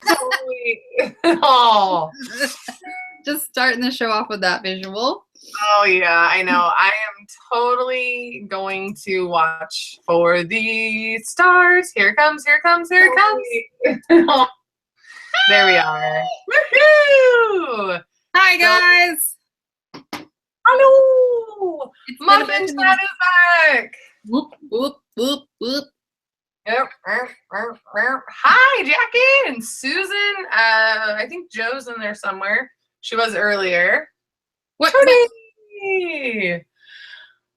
Totally. Oh. Just starting the show off with that visual. Oh yeah, I know. I am totally going to watch For the Stars. Here it comes, here it comes, here it comes. There we are. Woohoo! Hi So, guys. hello! It's Muffin Chat is back! Whoop, whoop, whoop, whoop. Yep. Hi, Jackie and Susan. I think Joe's in there somewhere. She was earlier. What? Tony!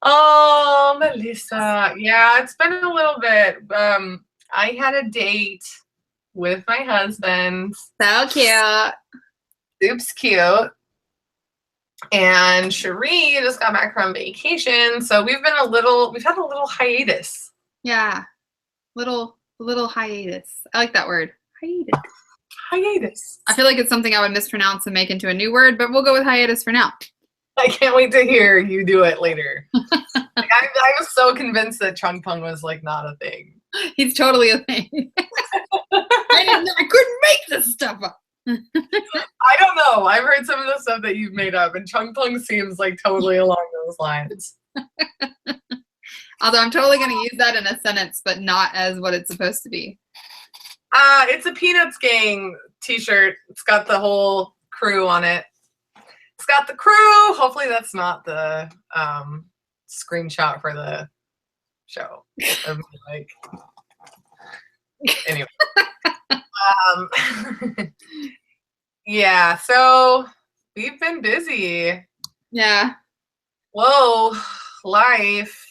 Oh, Melissa. Yeah, it's been a little bit. I had a date with my husband. So cute. Soup's cute. And Cherie just got back from vacation, so we've had a little hiatus. Yeah. Little hiatus. I like that word. Hiatus. Hiatus. I feel like it's something I would mispronounce and make into a new word, but we'll go with hiatus for now. I can't wait to hear you do it later. I was so convinced that Chung Pung was like not a thing. He's totally a thing. I couldn't make this stuff up. I don't know. I've heard some of the stuff that you've made up, and Chung Pung seems like totally along those lines. Although I'm totally going to use that in a sentence, but not as what it's supposed to be. It's a Peanuts Gang t-shirt. It's got the whole crew on it. It's got the crew. Hopefully that's not the screenshot for the show. Like, anyway. Yeah, so we've been busy. Yeah. Whoa, life.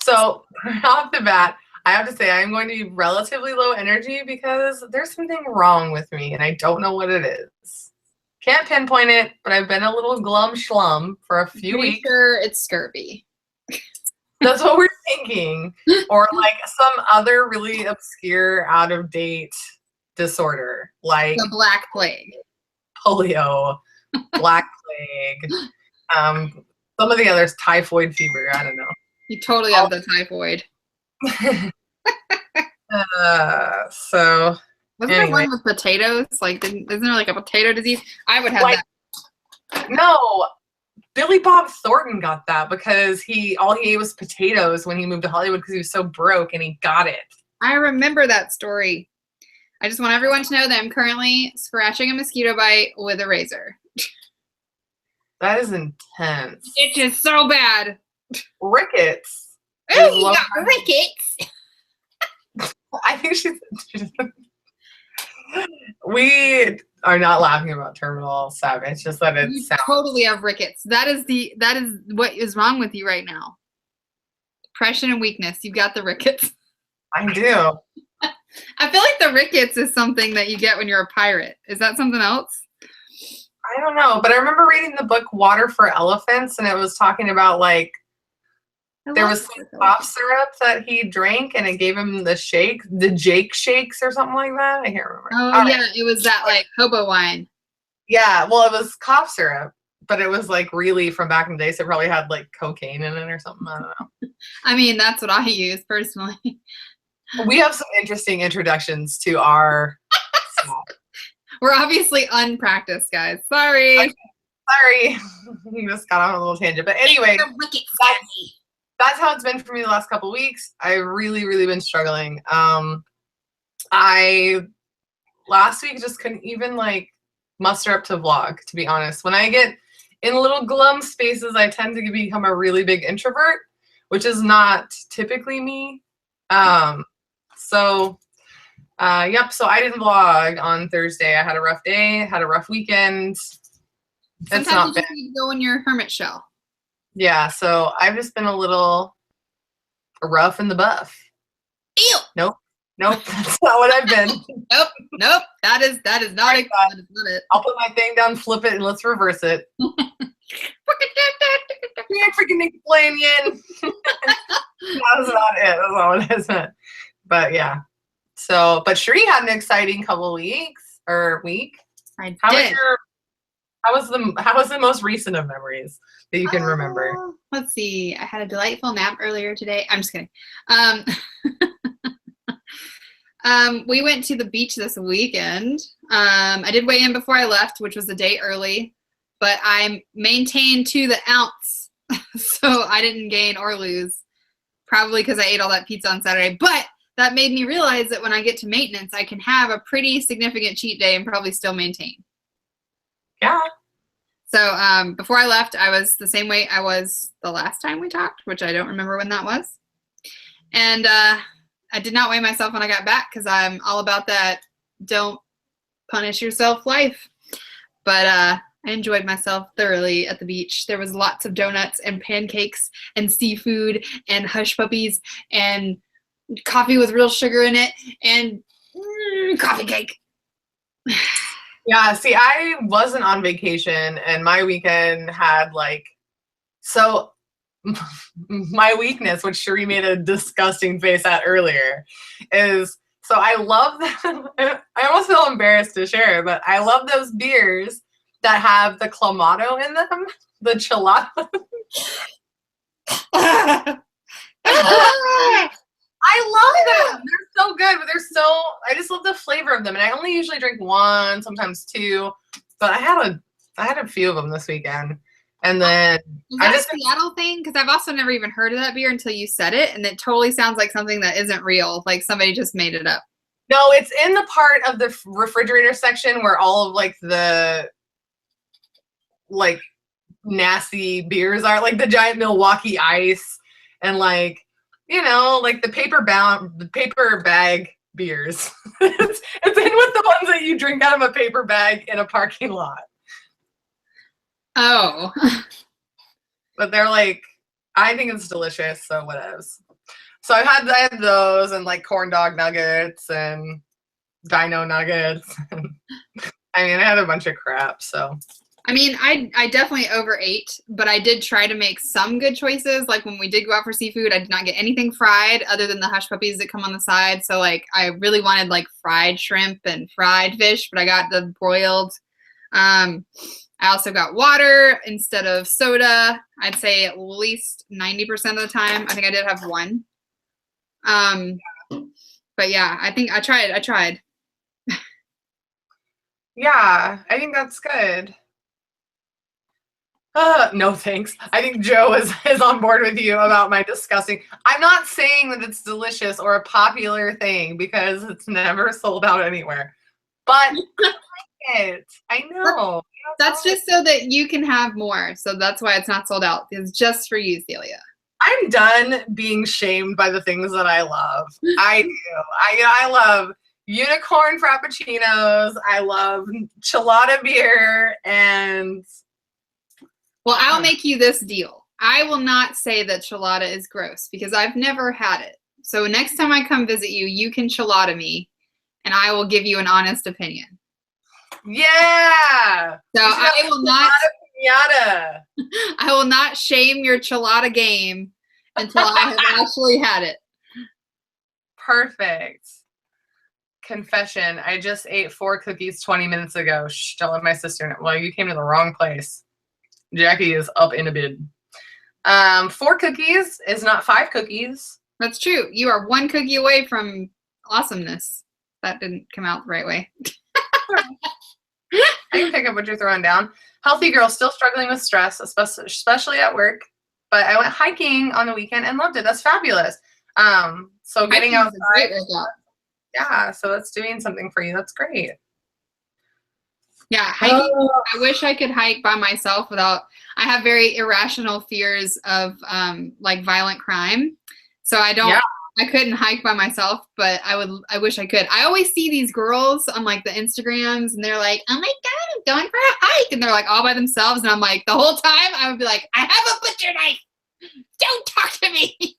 So off the bat, I have to say I'm going to be relatively low energy because there's something wrong with me and I don't know what it is. Can't pinpoint it, but I've been a little glum schlum for a few weeks. Sure, it's scurvy. That's what we're thinking. Or like some other really obscure, out of date disorder. Like the Black Plague. Polio, Black Plague, some of the others, typhoid fever, I don't know. You totally have the typhoid. So wasn't there one with potatoes? Like, isn't there like a potato disease? I would have that. No, Billy Bob Thornton got that because all he ate was potatoes when he moved to Hollywood because he was so broke and he got it. I remember that story. I just want everyone to know that I'm currently scratching a mosquito bite with a razor. That is intense. It's just so bad. Rickets. Oh, you got rickets. I think she's we are not laughing about terminal savage. It's just that you totally have rickets. That is what is wrong with you right now. Depression and weakness. You've got the rickets. I do. I feel like the rickets is something that you get when you're a pirate. Is that something else? I don't know, but I remember reading the book Water for Elephants, and it was talking about like there was some cough syrup that he drank, and it gave him the Jake shakes or something like that. I can't remember. Oh yeah, it was that like hobo wine. Yeah, well, it was cough syrup, but it was like really from back in the day, so it probably had like cocaine in it or something. I don't know. I mean, that's what I use personally. We have some interesting introductions to our. We're obviously unpracticed, guys. Sorry. Okay. Sorry. We just got on a little tangent. But anyway, that's how it's been for me the last couple of weeks. I've really, really been struggling. I last week just couldn't even like muster up to vlog, to be honest. When I get in little glum spaces, I tend to become a really big introvert, which is not typically me. So I didn't vlog on Thursday. I had a rough day, had a rough weekend. Sometimes you just need to go in your hermit shell. Yeah, so I've just been a little rough in the buff. Ew. Nope, that's not what I've been. Nope. That is not it. That is not it. I'll put my thing down, flip it, and let's reverse it. Can't freaking explain yet. That's not it. That's not what it meant. But yeah. So, but Cherie had an exciting couple weeks or week. I did. How was the most recent of memories that you can remember? Let's see. I had a delightful nap earlier today. I'm just kidding. We went to the beach this weekend. I did weigh in before I left, which was a day early, but I maintained to the ounce, so I didn't gain or lose, probably because I ate all that pizza on Saturday. But that made me realize that when I get to maintenance, I can have a pretty significant cheat day and probably still maintain. Yeah. So before I left, I was the same weight I was the last time we talked, which I don't remember when that was. And I did not weigh myself when I got back because I'm all about that don't punish yourself life. But I enjoyed myself thoroughly at the beach. There was lots of donuts and pancakes and seafood and hush puppies and coffee with real sugar in it and coffee cake. Yeah, see, I wasn't on vacation and my weekend had like, so my weakness, which Cherie made a disgusting face at earlier, is, so I love them. I almost feel embarrassed to share, but I love those beers that have the clamato in them, the chilada. I love them. They're so good, but I just love the flavor of them. And I only usually drink one, sometimes two, but I had a few of them this weekend. And then is that a Seattle thing? Because I've also never even heard of that beer until you said it, and it totally sounds like something that isn't real, like somebody just made it up. No, it's in the part of the refrigerator section where all of like the like nasty beers are, like the giant Milwaukee Ice and like, you know, like the paper bag beers. It's in with the ones that you drink out of a paper bag in a parking lot. Oh. But they're like, I think it's delicious, so whatevs. So I had those and like corn dog nuggets and dino nuggets. I mean, I had a bunch of crap, so. I mean, I definitely overate, but I did try to make some good choices. Like when we did go out for seafood, I did not get anything fried other than the hush puppies that come on the side. So like I really wanted like fried shrimp and fried fish, but I got the broiled. I also got water instead of soda. I'd say at least 90% of the time. I think I did have one. But yeah, I think I tried. Yeah, I think that's good. No thanks. I think Joe is on board with you about my disgusting. I'm not saying that it's delicious or a popular thing because it's never sold out anywhere. But I like it. I know. That's just so that you can have more. So that's why it's not sold out. It's just for you, Celia. I'm done being shamed by the things that I love. I do. I love unicorn frappuccinos. I love chilada beer and. Well, I'll make you this deal. I will not say that chilada is gross because I've never had it. So next time I come visit you, you can chilada me and I will give you an honest opinion. Yeah. So I will not pinata. I will not shame your chilada game until I have actually had it. Perfect. Confession. I just ate 4 cookies 20 minutes ago. Shh, don't let my sister know. Well, you came to the wrong place. Jackie is up in a bid. 4 cookies is not 5 cookies. That's true. You are 1 cookie away from awesomeness. That didn't come out the right way. I can pick up what you're throwing down. Healthy girl, still struggling with stress, especially at work. But I went hiking on the weekend and loved it. That's fabulous. So getting outside. Great workout. Yeah, so that's doing something for you. That's great. Yeah, hiking. I wish I could hike by myself without. I have very irrational fears of like violent crime, so I don't. Yeah. I couldn't hike by myself, but I wish I could. I always see these girls on like the Instagrams, and they're like, "Oh my god, I'm going for a hike," and they're like all by themselves, and I'm like, the whole time I would be like, "I have a butcher knife. Don't talk to me."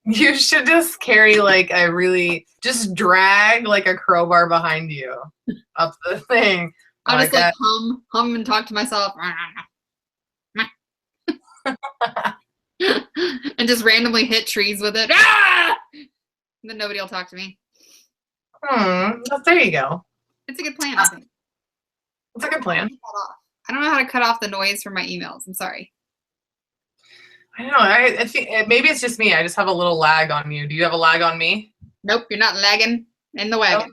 You should just carry like just drag like a crowbar behind you up the thing. I'll just like hum and talk to myself. And just randomly hit trees with it. And then nobody will talk to me. There you go. It's a good plan, I think. It's a good plan. I don't know how to cut off the noise from my emails. I'm sorry. I don't know. I think maybe it's just me. I just have a little lag on you. Do you have a lag on me? Nope, you're not lagging. in the wagon.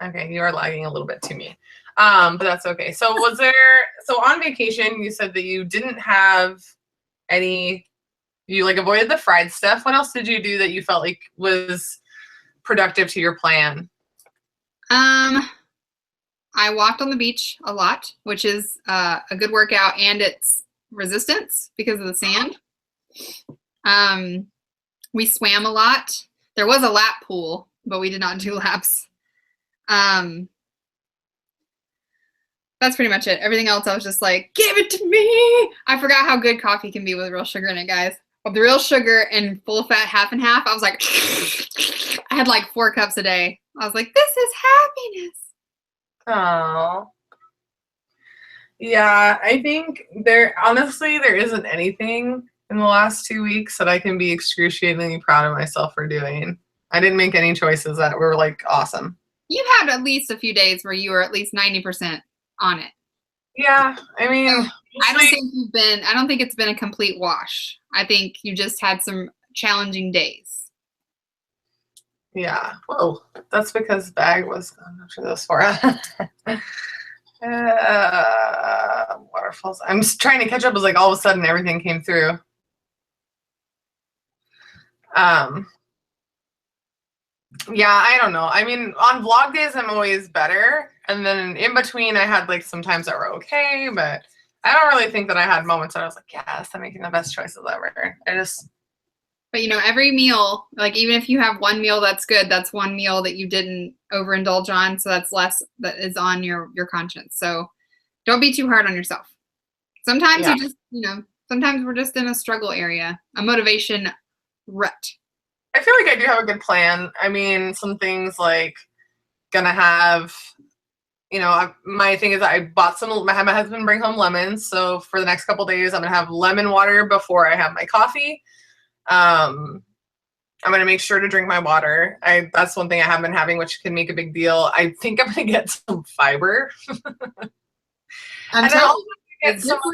Okay, you are lagging a little bit to me. But that's okay. So on vacation, you said that you didn't have you like avoided the fried stuff. What else did you do that you felt like was productive to your plan? I walked on the beach a lot, which is a good workout, and it's resistance because of the sand. We swam a lot. There was a lap pool, but we did not do laps. That's pretty much it. Everything else, I was just like, give it to me. I forgot how good coffee can be with real sugar in it, guys. With the real sugar and full fat half and half, I was like, I had like 4 cups a day. I was like, this is happiness. Oh. Yeah, I think there isn't anything in the last 2 weeks that I can be excruciatingly proud of myself for doing. I didn't make any choices that were like awesome. You've had at least a few days where you were at least 90% on it. Yeah, I mean, I don't think it's been a complete wash. I think you just had some challenging days. Yeah. Whoa, that's because bag was after those 4. Waterfalls. I'm just trying to catch up as like all of a sudden everything came through. Yeah, I don't know. I mean, on vlog days, I'm always better. And then in between, I had like some times that were okay, but I don't really think that I had moments that I was like, yes, I'm making the best choices ever. But you know, every meal, like even if you have one meal that's good, that's one meal that you didn't overindulge on. So that's less that is on your conscience. So don't be too hard on yourself. Sometimes you just, sometimes we're just in a struggle area, a motivation rut. I feel like I do have a good plan. I mean, some things like gonna have, my thing is I had my husband bring home lemons. So for the next couple days, I'm gonna have lemon water before I have my coffee. I'm gonna make sure to drink my water. That's one thing I have been having, which can make a big deal. I think I'm gonna get some fiber. I'm telling you, get some of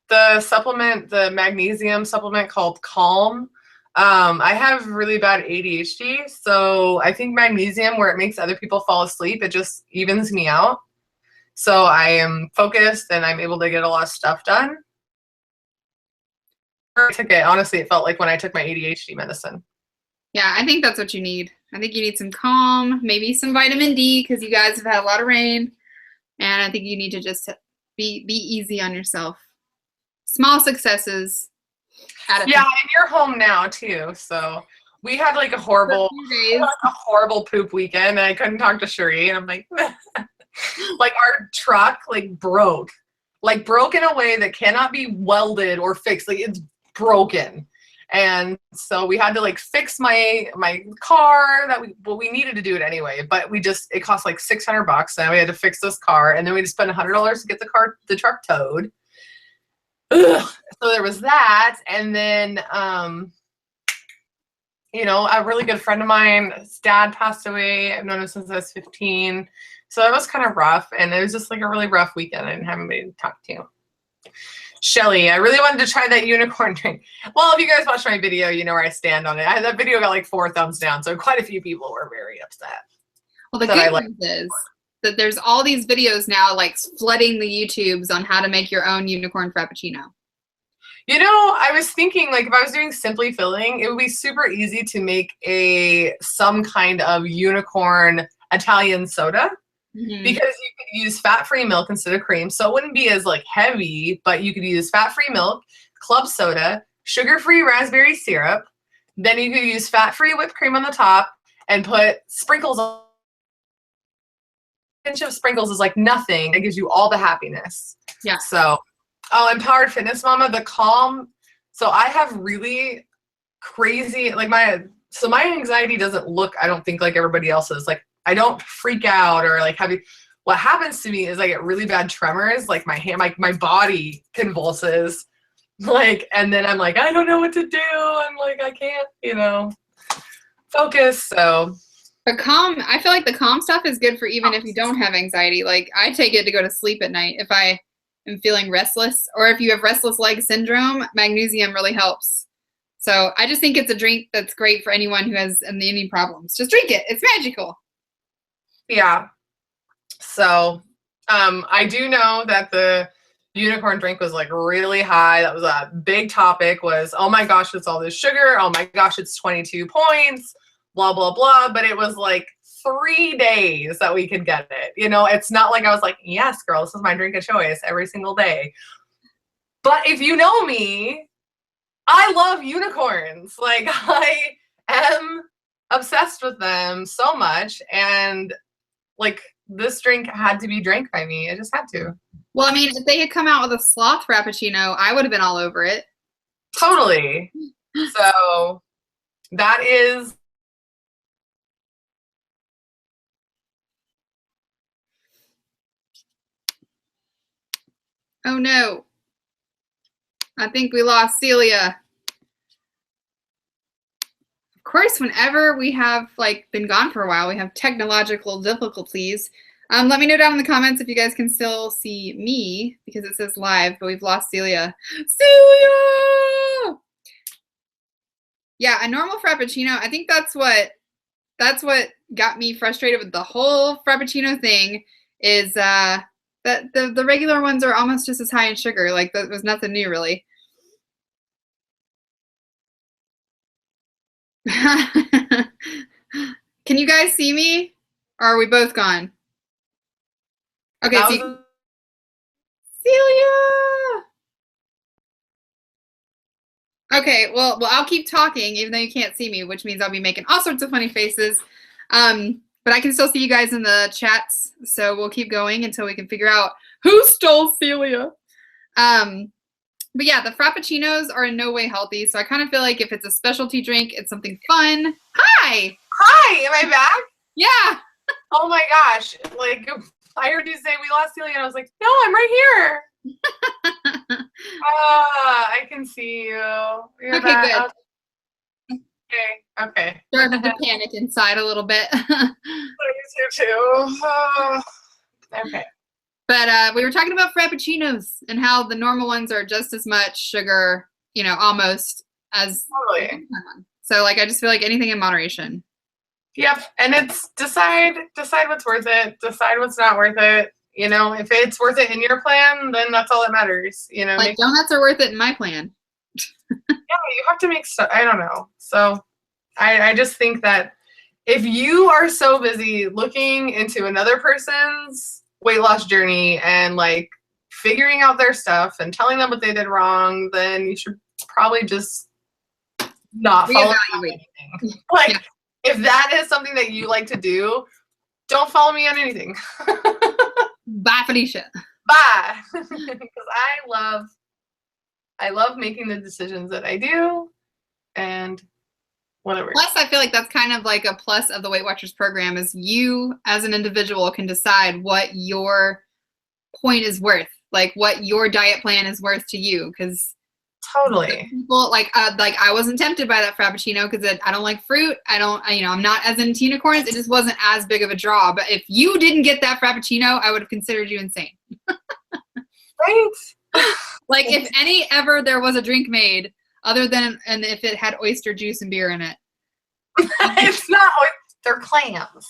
the supplement, the magnesium supplement called Calm. I have really bad ADHD, so I think magnesium, where it makes other people fall asleep, it just evens me out. So I am focused and I'm able to get a lot of stuff done. I took it. Honestly, it felt like when I took my ADHD medicine. Yeah, I think that's what you need. I think you need some Calm, maybe some vitamin D, because you guys have had a lot of rain. And I think you need to just be easy on yourself. Small successes. Yeah, and you're home now too. So we had like a horrible poop weekend, and I couldn't talk to Cherie, and I'm like, like our truck broke in a way that cannot be welded or fixed. Like it's broken. And so we had to fix my car we needed to do it anyway, but it cost like $600, and we had to fix this car, and then we had to spend $100 to get the truck towed. Ugh. So there was that. And then, a really good friend of mine, his dad passed away. I've known him since I was 15. So that was kind of rough. And it was just like a really rough weekend. I didn't have anybody to talk to. Shelly, I really wanted to try that unicorn drink. Well, if you guys watched my video, you know where I stand on it. That video got like 4 thumbs down. So quite a few people were very upset. Well, the good news is that there's all these videos now flooding the YouTubes on how to make your own unicorn frappuccino. I was thinking if I was doing Simply Filling, it would be super easy to make some kind of unicorn Italian soda. Mm-hmm. Because you could use fat-free milk instead of cream, so it wouldn't be as heavy, but you could use fat-free milk, club soda, sugar-free raspberry syrup, then you could use fat-free whipped cream on the top and put sprinkles on. A pinch of sprinkles is like nothing. It gives you all the happiness. Yeah. So, Empowered Fitness Mama, the Calm. So I have really crazy, my anxiety doesn't look, I don't think, like everybody else's. I don't freak out or what happens to me is I get really bad tremors, my hand, my body convulses, and then I'm like, I don't know what to do. I'm like, I can't, focus. So. But Calm, I feel like the Calm stuff is good for even if you don't have anxiety. I take it to go to sleep at night if I am feeling restless, or if you have restless leg syndrome, magnesium really helps So I just think it's a drink that's great for anyone who has any problems. Just drink it. It's magical. Yeah. So I do know that the unicorn drink was like really high. That was a big topic, was, oh my gosh, it's all this sugar. Oh my gosh, it's 22 points, blah, blah, blah. But it was like 3 days that we could get it. You know, it's not like I was like, yes, girl, this is my drink of choice every single day. But if you know me, I love unicorns. Like, I am obsessed with them so much. And like, this drink had to be drank by me. I just had to. Well, I mean, if they had come out with a sloth frappuccino, I would have been all over it. Totally. So that is. Oh no. I think we lost Celia. Of course, whenever we have like been gone for a while, we have technological difficulties. Let me know down in the comments if you guys can still see me, because it says live, but we've lost Celia. Celia! Yeah, a normal frappuccino. I think that's what got me frustrated with the whole frappuccino thing, is that the regular ones are almost just as high in sugar. Like, that was nothing new, really. Can you guys see me? Or are we both gone? Okay, Celia! Okay, well, I'll keep talking even though you can't see me, which means I'll be making all sorts of funny faces. But I can still see you guys in the chats, so we'll keep going until we can figure out who stole Celia. But yeah, the frappuccinos are in no way healthy, so I kind of feel like if it's a specialty drink, it's something fun. Hi! Hi, am I back? Yeah! Oh my gosh, like, I heard you say we lost Celia, and I was like, no, I'm right here. I can see you. You're okay, that, good. Okay. Starting to panic inside a little bit. You too. Okay. But we were talking about frappuccinos and how the normal ones are just as much sugar, you know, almost as. Totally. So like, I just feel like anything in moderation. Yep, and it's decide what's worth it, decide what's not worth it. You know, if it's worth it in your plan, then that's all that matters. You know, like donuts are worth it in my plan. Yeah, you have to make stuff. I don't know. So I just think that if you are so busy looking into another person's weight loss journey and like figuring out their stuff and telling them what they did wrong, then you should probably just not follow anything. Like, yeah. If that is something that you like to do, don't follow me on anything. Bye, Felicia. Bye. Because I love making the decisions that I do, and whatever. Plus, I feel like that's kind of like a plus of the Weight Watchers program, is you as an individual can decide what your point is worth, like what your diet plan is worth to you. Because totally, people like I wasn't tempted by that frappuccino because I don't like fruit. I'm not as into unicorns. It just wasn't as big of a draw. But if you didn't get that frappuccino, I would have considered you insane. Right? Like, if ever there was a drink made other than, and if it had oyster juice and beer in it. It's not, they're clams.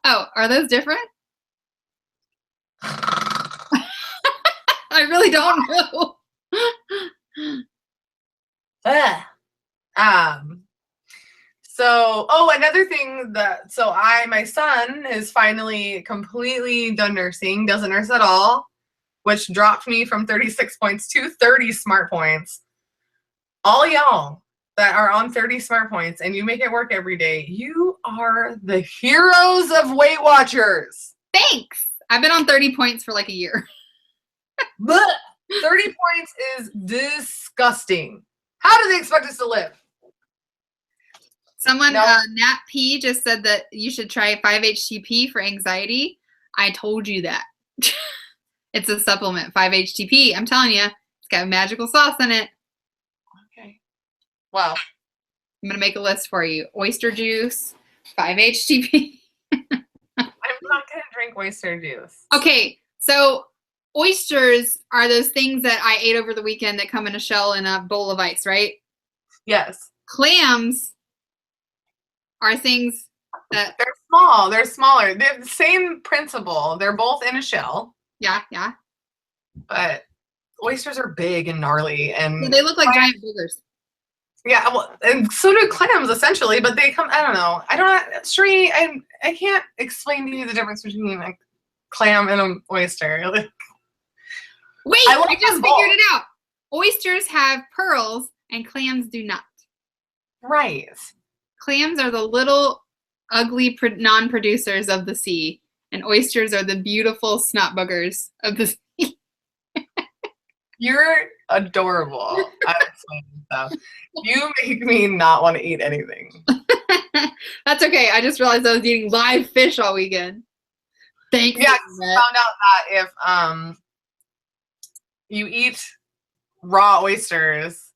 Oh, are those different? I really don't know. Another thing my son is finally completely done nursing, doesn't nurse at all, which dropped me from 36 points to 30 smart points. All y'all that are on 30 smart points and you make it work every day, you are the heroes of Weight Watchers. Thanks. I've been on 30 points for like a year. 30 points is disgusting. How do they expect us to live? Someone, Nat P, just said that you should try 5-HTP for anxiety. I told you that. It's a supplement, 5-HTP. I'm telling you, it's got magical sauce in it. Okay. Wow. I'm going to make a list for you. Oyster juice, 5-HTP. I'm not going to drink oyster juice. Okay, so oysters are those things that I ate over the weekend that come in a shell in a bowl of ice, right? Yes. Clams are things that... They're small. They're smaller. They're the same principle. They're both in a shell. Yeah. But oysters are big and gnarly. And They look like giant boogers. yeah, well, and so do clams, essentially. But they come, I don't know. Sheree, I can't explain to you the difference between a clam and an oyster. Wait, I just figured it out. Oysters have pearls and clams do not. Right. Clams are the little ugly non-producers of the sea, and oysters are the beautiful snot boogers of the sea. You're adorable at explaining stuff. You make me not want to eat anything. That's okay. I just realized I was eating live fish all weekend. Thanks. Yeah, I found out that if you eat raw oysters,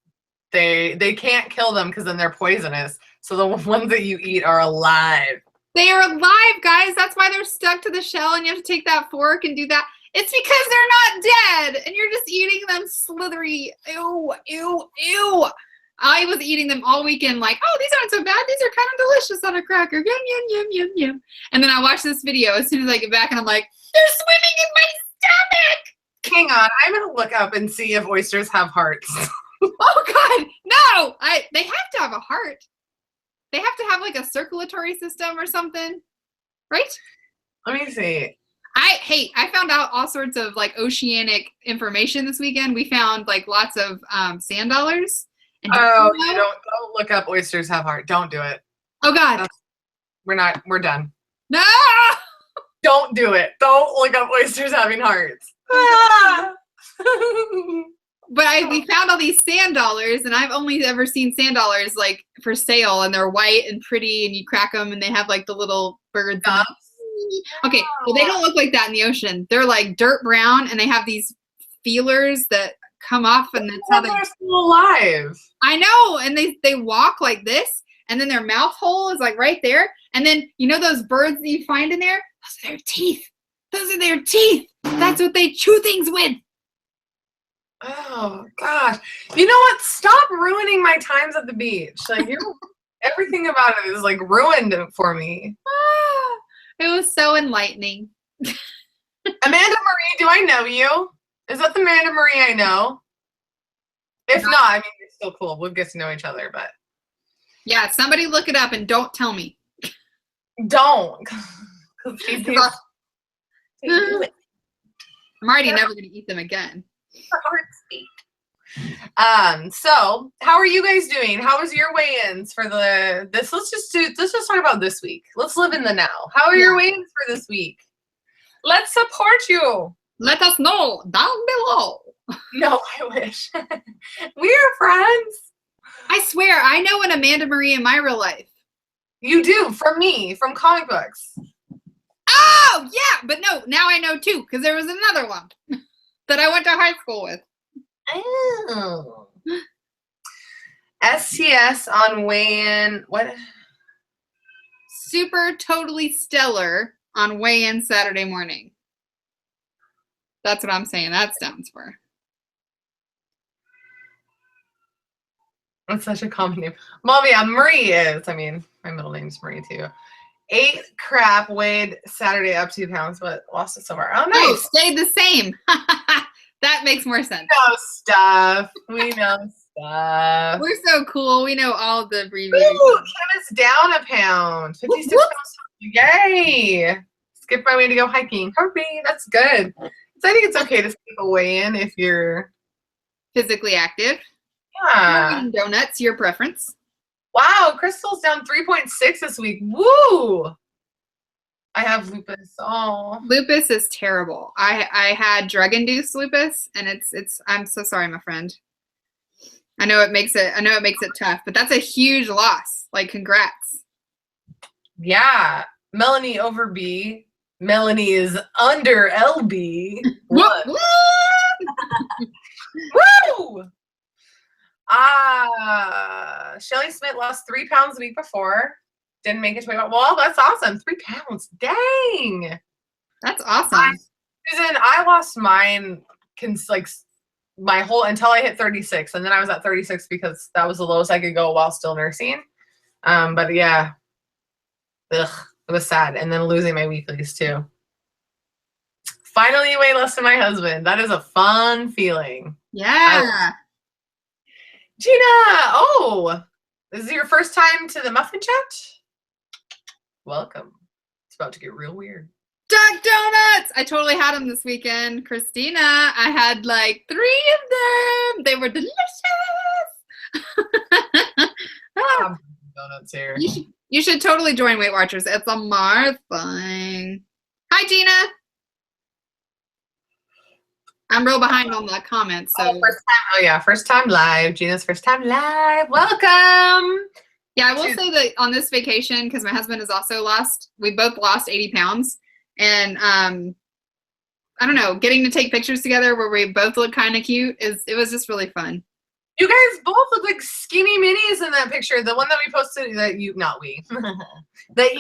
they can't kill them because then they're poisonous. So the ones that you eat are alive. They are alive, guys. That's why they're stuck to the shell and you have to take that fork and do that. It's because they're not dead and you're just eating them slithery. Ew, ew, ew. I was eating them all weekend like, oh, these aren't so bad. These are kind of delicious on a cracker. Yum, yum, yum, yum, yum. And then I watched this video as soon as I get back and I'm like, they're swimming in my stomach. Hang on, I'm gonna look up and see if oysters have hearts. Oh God, no! They have to have a heart. They have to have like a circulatory system or something, right? Let me see. I found out all sorts of like oceanic information this weekend. We found like lots of sand dollars. And don't look up oysters have heart. Don't do it. Oh God, we're done. no! Don't do it. Don't look up oysters having hearts. But we found all these sand dollars, and I've only ever seen sand dollars like for sale, and they're white and pretty, and you crack them, and they have like the little birds. Okay, well they don't look like that in the ocean. They're like dirt brown, and they have these feelers that come off, and that's how they're still alive. I know, and they walk like this, and then their mouth hole is like right there, and then you know those birds that you find in there? Those are their teeth. Those are their teeth. That's what they chew things with. Oh gosh! You know what? Stop ruining my times at the beach. Like everything about it is like ruined for me. It was so enlightening. Amanda Marie, do I know you? Is that the Amanda Marie I know? If not, I mean, it's still cool. We'll get to know each other, but yeah, somebody look it up and don't tell me. Don't. I'm already never going to eat them again. So how are you guys doing? How was your weigh-ins for this? Let's just talk about this week. Let's live in the now. How are your weigh-ins for this week? Let's support you. Let us know down below. No, I wish. We're friends. I swear, I know an Amanda Marie in my real life. You do, from me, from comic books. Oh, yeah, but no, now I know too, because there was another one that I went to high school with. Oh. STS on weigh-in, what? Super totally stellar on weigh-in Saturday morning. That's what I'm saying that stands for. That's such a common name. Mom, yeah, Marie is. I mean, my middle name's Marie too. 8 crap, weighed Saturday up 2 pounds, but lost it somewhere. Oh, nice. Oh, stayed the same. That makes more sense. We know stuff. We're so cool. We know all the abbreviations. Ooh, Kim is down a pound. 56 pounds. Yay. Skip my way to go hiking. Hurry. That's good. So I think it's okay to skip a weigh-in if you're physically active. Yeah. Eating donuts, your preference. Wow, Crystal's down 3.6 this week. Woo! I have lupus. Oh, lupus is terrible. I had drug-induced lupus, and it's. I'm so sorry, my friend. I know it makes it tough, but that's a huge loss. Like, congrats. Yeah, Melanie over B. Melanie is under LB. What? Woo! Shelly Smith lost 3 pounds the week before. Didn't make it to weight. Well, that's awesome. 3 pounds. Dang. That's awesome. Susan, I lost mine like until I hit 36, and then I was at 36 because that was the lowest I could go while still nursing. But yeah, ugh, it was sad. And then losing my weeklies too. Finally weigh less than my husband. That is a fun feeling. Yeah. Gina, oh, this is your first time to the Muffin chat? Welcome. It's about to get real weird. Duck donuts! I totally had them this weekend. Christina, I had like 3 of them. They were delicious. Donuts here. You should totally join Weight Watchers. It's a Mars thing. Hi, Gina. I'm real behind on the comments. So. First time live. Gina's first time live. Welcome. Yeah, I will say that on this vacation, because my husband has also we both lost 80 pounds. And I don't know, getting to take pictures together where we both look kind of cute, it was just really fun. You guys both look like skinny minis in that picture. The one that we posted, that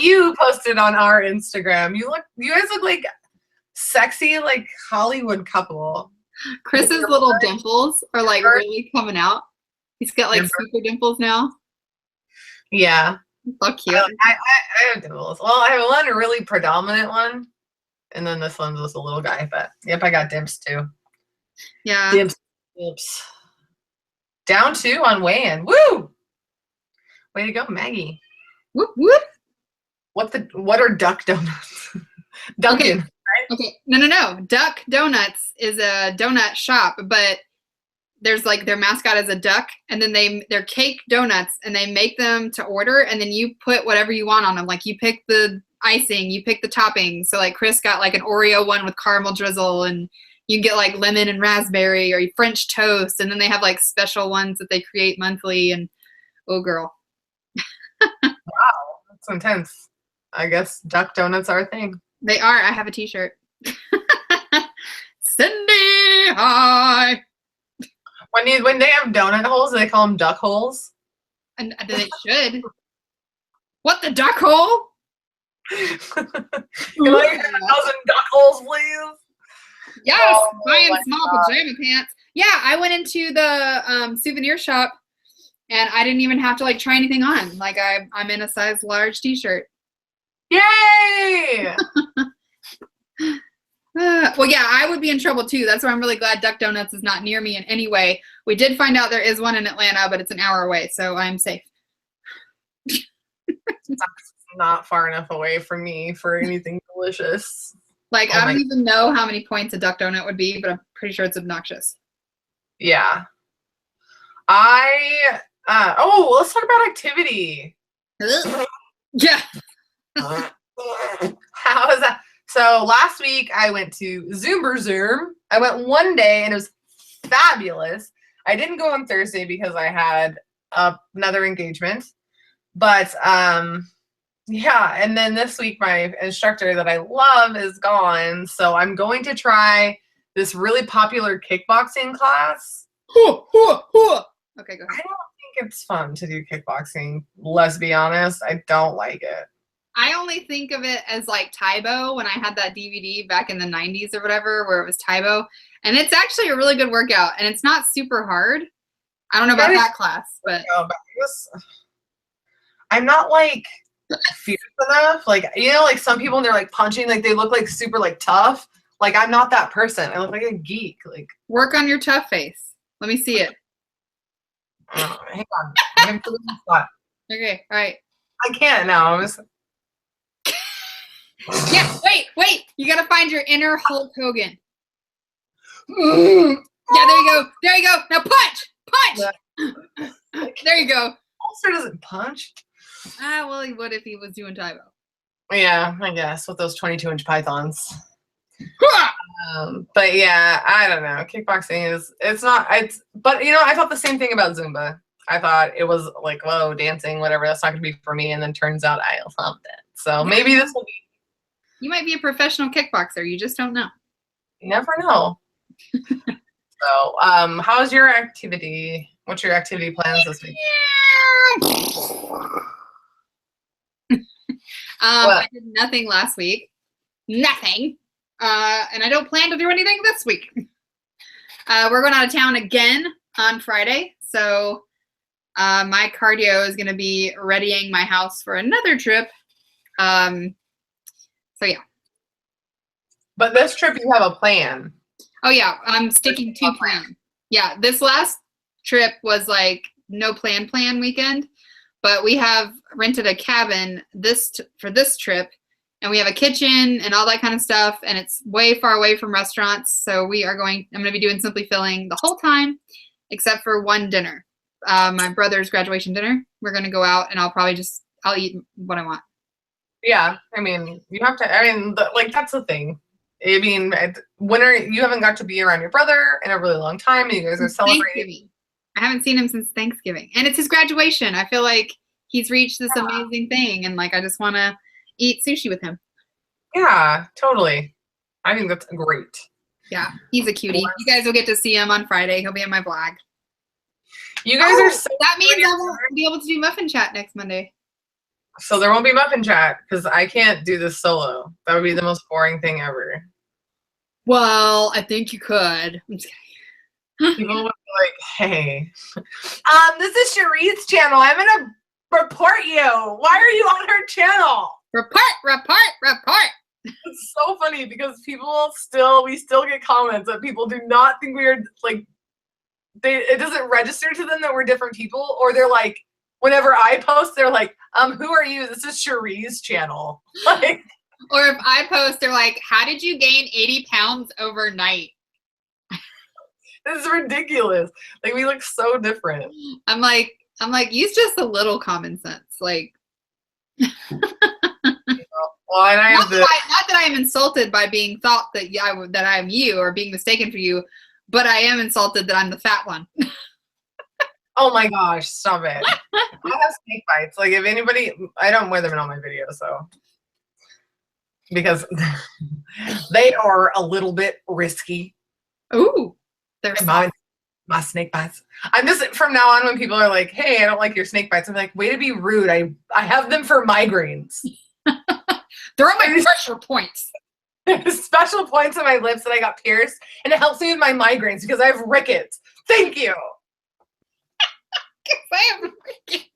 you posted on our Instagram. You guys look like sexy, like Hollywood couple. Chris's little dimples are like really coming out. He's got like super dimples now. Yeah. So cute. I have dimples. Well, I have one really predominant one, and then this one's just a little guy. But yep, I got dimps too. Yeah. Dimps. Down 2 on weigh-in. Woo! Way to go, Maggie. Whoop whoop. What are duck donuts? Dunkin'. Okay. Right? Okay. No. Duck Donuts is a donut shop, but there's like their mascot is a duck, and then they're cake donuts, and they make them to order, and then you put whatever you want on them. Like you pick the icing, you pick the topping. So like Chris got like an Oreo one with caramel drizzle, and you can get like lemon and raspberry or French toast, and then they have like special ones that they create monthly. And oh girl. Wow, that's intense. I guess duck donuts are a thing. They are. I have a t-shirt. Cindy, hi. When they have donut holes, they call them duck holes. And they should. What, the duck hole? Can I get 1,000 duck holes, please? Yes, buying small pajama pants. Yeah, I went into the souvenir shop, and I didn't even have to like try anything on. Like I'm in a size large t-shirt. Yay! Well, yeah, I would be in trouble too. That's why I'm really glad Duck Donuts is not near me in any way. We did find out there is one in Atlanta, but it's an hour away, so I'm safe. It's not far enough away from me for anything delicious. Like, I don't even know how many points a Duck Donut would be, but I'm pretty sure it's obnoxious. Yeah. Let's talk about activity. Yeah. How is that? So last week I went to Zoom. I went one day and it was fabulous. I didn't go on Thursday because I had another engagement. But yeah, and then this week my instructor that I love is gone. So I'm going to try this really popular kickboxing class. Okay, go ahead. I don't think it's fun to do kickboxing. Let's be honest. I don't like it. I only think of it as like Taibo when I had that DVD back in the 90s or whatever where it was Taibo. And it's actually a really good workout, and it's not super hard. I don't know about that class, but I'm not like fierce enough. Like, you know, like some people and they're like punching, like they look like super like tough. Like I'm not that person. I look like a geek. Like work on your tough face. Let me see it. Hang on. I have to spot. Okay, all right. I can't now. Yeah, wait. You gotta find your inner Hulk Hogan. Yeah, there you go. Now punch. There you go. Ulster doesn't punch. Well, he would if he was doing Taibo. Yeah, I guess with those 22-inch pythons. But yeah, I don't know. Kickboxing but you know, I thought the same thing about Zumba. I thought it was like, whoa, dancing, whatever, that's not gonna be for me. And then turns out I loved it. So maybe this will be. You might be a professional kickboxer. You just don't know. You never know. So, how's your activity? What's your activity plans this week? I did nothing last week. Nothing. And I don't plan to do anything this week. We're going out of town again on Friday. So my cardio is going to be readying my house for another trip. So yeah. But this trip you have a plan. Oh yeah, I'm sticking to plan. Yeah, this last trip was like no plan weekend, but we have rented a cabin for this trip, and we have a kitchen and all that kind of stuff, and it's way far away from restaurants. So I'm going to be doing Simply Filling the whole time, except for one dinner, my brother's graduation dinner. We're going to go out, and I'll eat what I want. Yeah, I mean, you have to. I mean, that's the thing. I mean, you haven't got to be around your brother in a really long time, and you guys are celebrating. I haven't seen him since Thanksgiving, and it's his graduation. I feel like he's reached this amazing thing, and like I just want to eat sushi with him. Yeah, totally. I think that's great. Yeah, he's a cutie. You guys will get to see him on Friday. He'll be in my vlog. You guys are so. That means I won't be able to do Muffin Chat next Monday. So there won't be Muffin Chat because I can't do this solo. That would be the most boring thing ever. Well, I think you could. I'm just kidding. People would be like, "Hey, this is Cherie's channel. I'm gonna report you. Why are you on her channel?" Report. It's so funny because we still get comments that people do not think we are like. It doesn't register to them that we're different people, or they're like, whenever I post, they're like, who are you? This is Cherie's channel. Like, or if I post, they're like, how did you gain 80 pounds overnight? This is ridiculous. Like, we look so different. I'm like, use just a little common sense. Like, well, and not that I am insulted by being thought that I am you or being mistaken for you, but I am insulted that I'm the fat one. Oh my gosh, stop it. I have snake bites. Like, if anybody, I don't wear them in all my videos, so. Because they are a little bit risky. Ooh, they're my snake bites. I'm just, from now on, when people are like, hey, I don't like your snake bites, I'm like, way to be rude. I have them for migraines. They're on my pressure points. There's special points on my lips that I got pierced, and it helps me with my migraines because I have rickets. Thank you. I have rickets.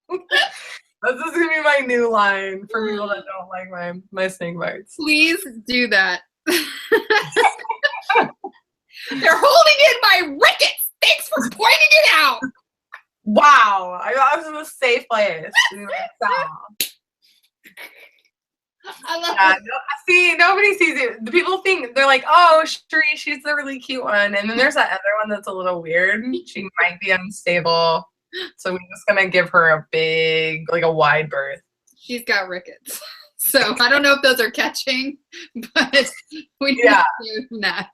This is gonna be my new line for people that don't like my snake bites. Please do that. They're holding in my rickets. Thanks for pointing it out. Wow, I was in a safe place. I love it. See, nobody sees it. The people think, they're like, oh, she's the really cute one. And then there's that other one that's a little weird. She might be unstable. So we're just going to give her a big, like a wide berth. She's got rickets. So I don't know if those are catching, but we need to do that.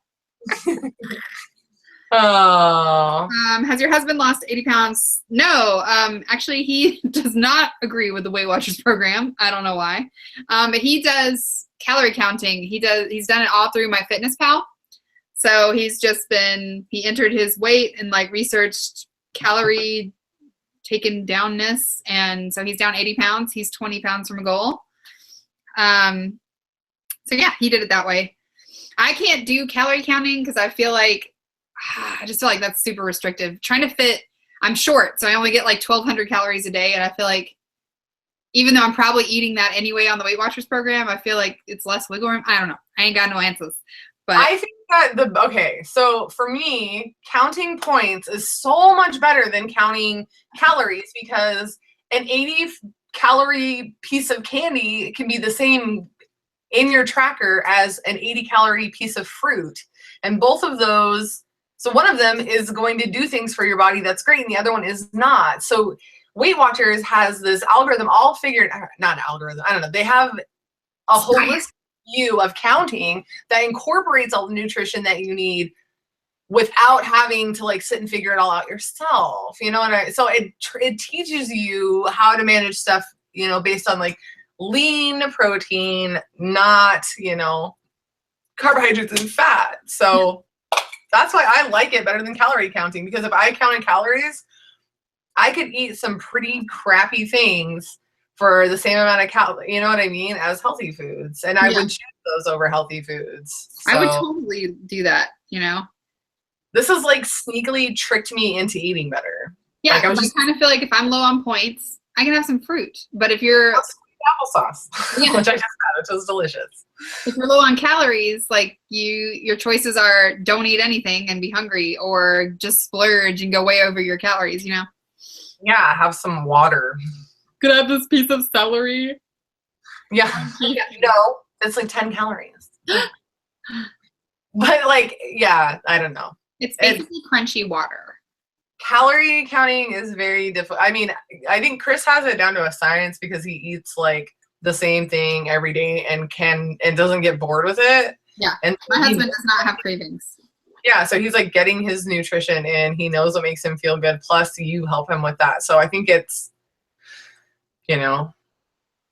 Oh. Has your husband lost 80 pounds? No. Actually, he does not agree with the Weight Watchers program. I don't know why. But he does calorie counting. He's done it all through MyFitnessPal. So he entered his weight and like researched calorie taken downness. And so he's down 80 pounds. He's 20 pounds from a goal. So yeah, he did it that way. I can't do calorie counting because I just feel like that's super restrictive. Trying to fit, I'm short, so I only get like 1,200 calories a day, and I feel like even though I'm probably eating that anyway on the Weight Watchers program, I feel like it's less wiggle room. I don't know. I ain't got no answers. But I think that so for me, counting points is so much better than counting calories because an 80-calorie piece of candy can be the same in your tracker as an 80-calorie piece of fruit. And both of those, so one of them is going to do things for your body that's great, and the other one is not. So Weight Watchers has this algorithm all figured, not an algorithm, I don't know. They have a holistic view of counting that incorporates all the nutrition that you need without having to like sit and figure it all out yourself. You know, so it teaches you how to manage stuff, you know, based on like lean protein, not, you know, carbohydrates and fat. So that's why I like it better than calorie counting, because if I counted calories, I could eat some pretty crappy things for the same amount of calories, you know what I mean, as healthy foods. And I would choose those over healthy foods. So. I would totally do that, you know. This is like sneakily tricked me into eating better. Yeah, like, I kind of feel like if I'm low on points, I can have some fruit. But if you're applesauce, Yeah. which I just had, which was delicious. If you're low on calories, like your choices are don't eat anything and be hungry, or just splurge and go way over your calories, you know? Yeah, have some water. Could I have this piece of celery? Yeah. No, it's like 10 calories. But like, yeah, I don't know. It's basically crunchy water. Calorie counting is very difficult. I mean, I think Chris has it down to a science because he eats like the same thing every day and doesn't get bored with it. Yeah. And my husband does not have cravings. Yeah, so he's like getting his nutrition in. He knows what makes him feel good. Plus, you help him with that. So I think it's, you know.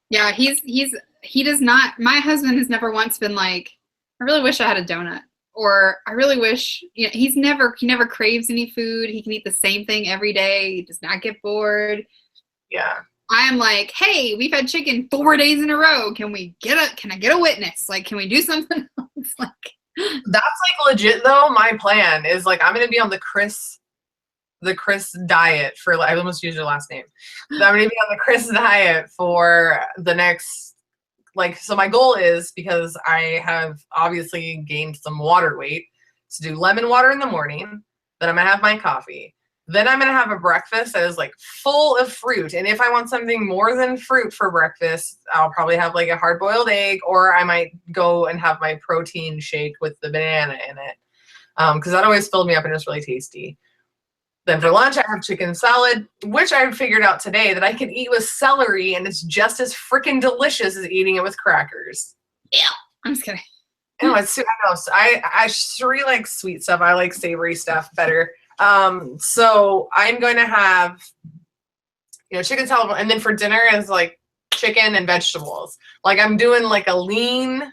Yeah, he does not. My husband has never once been like, I really wish I had a donut, or I really wish. You know, he never craves any food. He can eat the same thing every day. He does not get bored. Yeah. I am like, hey, we've had chicken 4 days in a row. Can I get a witness? Like, can we do something else? Like. That's like legit though. My plan is like I'm gonna be on the Chris diet for, I almost used your last name. I'm gonna be on the Chris diet for the next, like, so my goal is, because I have obviously gained some water weight, to do lemon water in the morning. Then I'm gonna have my coffee. Then I'm gonna have a breakfast that is like full of fruit. And if I want something more than fruit for breakfast, I'll probably have like a hard-boiled egg, or I might go and have my protein shake with the banana in it. Because that always filled me up and it's really tasty. Then for lunch, I have chicken salad, which I figured out today that I can eat with celery, and it's just as freaking delicious as eating it with crackers. Yeah, I'm just kidding. No, I really like sweet stuff. I like savory stuff better. So I'm going to have, chicken salad, and then for dinner is like chicken and vegetables. Like I'm doing like a lean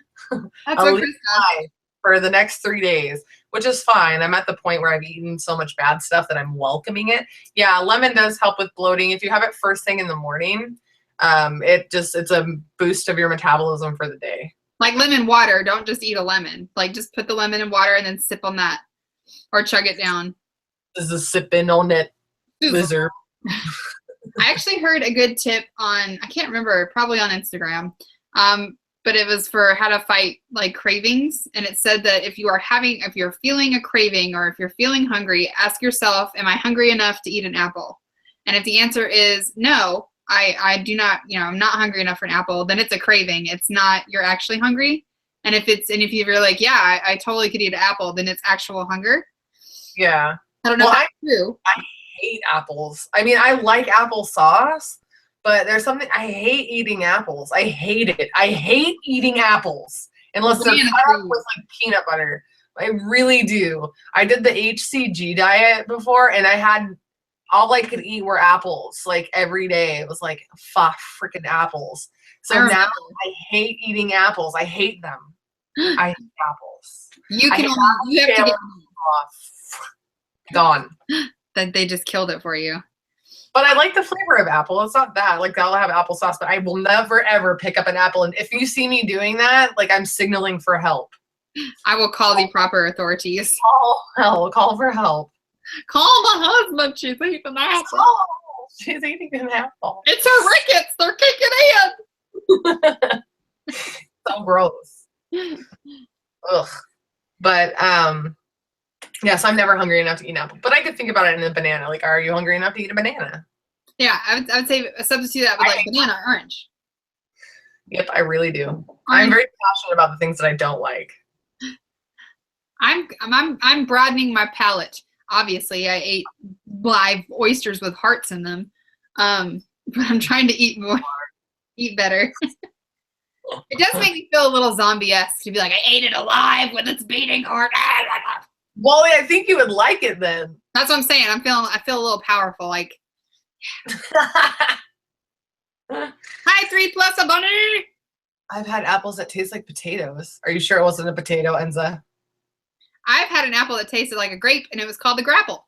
diet for the next 3 days, which is fine. I'm at the point where I've eaten so much bad stuff that I'm welcoming it. Yeah, lemon does help with bloating. If you have it first thing in the morning, it's a boost of your metabolism for the day. Like lemon water, don't just eat a lemon. Like just put the lemon in water and then sip on that, or chug it down. This is sipping on it, lizard. I actually heard a good tip on, I can't remember, probably on Instagram, but it was for how to fight like cravings. And it said that if you're feeling a craving, or if you're feeling hungry, ask yourself, am I hungry enough to eat an apple? And if the answer is no, I do not, I'm not hungry enough for an apple, then it's a craving. It's not, you're actually hungry. And if you're like, yeah, I totally could eat an apple, then it's actual hunger. Yeah. I don't know if that's true. I hate apples. I mean, I like applesauce, but there's something, I hate eating apples. I hate it. I hate eating apples unless they're cut up with like peanut butter. I really do. I did the HCG diet before, and I had, all I could eat were apples like every day. It was like freaking apples. So now I hate eating apples. I hate them. I hate apples. You have to get off. Gone. That they just killed it for you. But I like the flavor of apple. It's not bad. Like I'll have applesauce, but I will never ever pick up an apple. And if you see me doing that, like I'm signaling for help. I will call the proper authorities. Call for help. Call the husband. She's eating an apple. She's eating an apple. It's her rickets. They're kicking in. So gross. Ugh. But yes, I'm never hungry enough to eat an apple. But I could think about it in a banana. Like, are you hungry enough to eat a banana? Yeah, I would say substitute that with like banana or orange. Yep, I really do. I'm very passionate about the things that I don't like. I'm broadening my palate. Obviously, I ate live oysters with hearts in them. But I'm trying to eat better. It does make me feel a little zombie-esque to be like, I ate it alive with its beating heart. Well, I think you would like it then. That's what I'm saying. I feel a little powerful. Like, hi, 3 plus a bunny. I've had apples that taste like potatoes. Are you sure it wasn't a potato, Enza? I've had an apple that tasted like a grape, and it was called the grapple.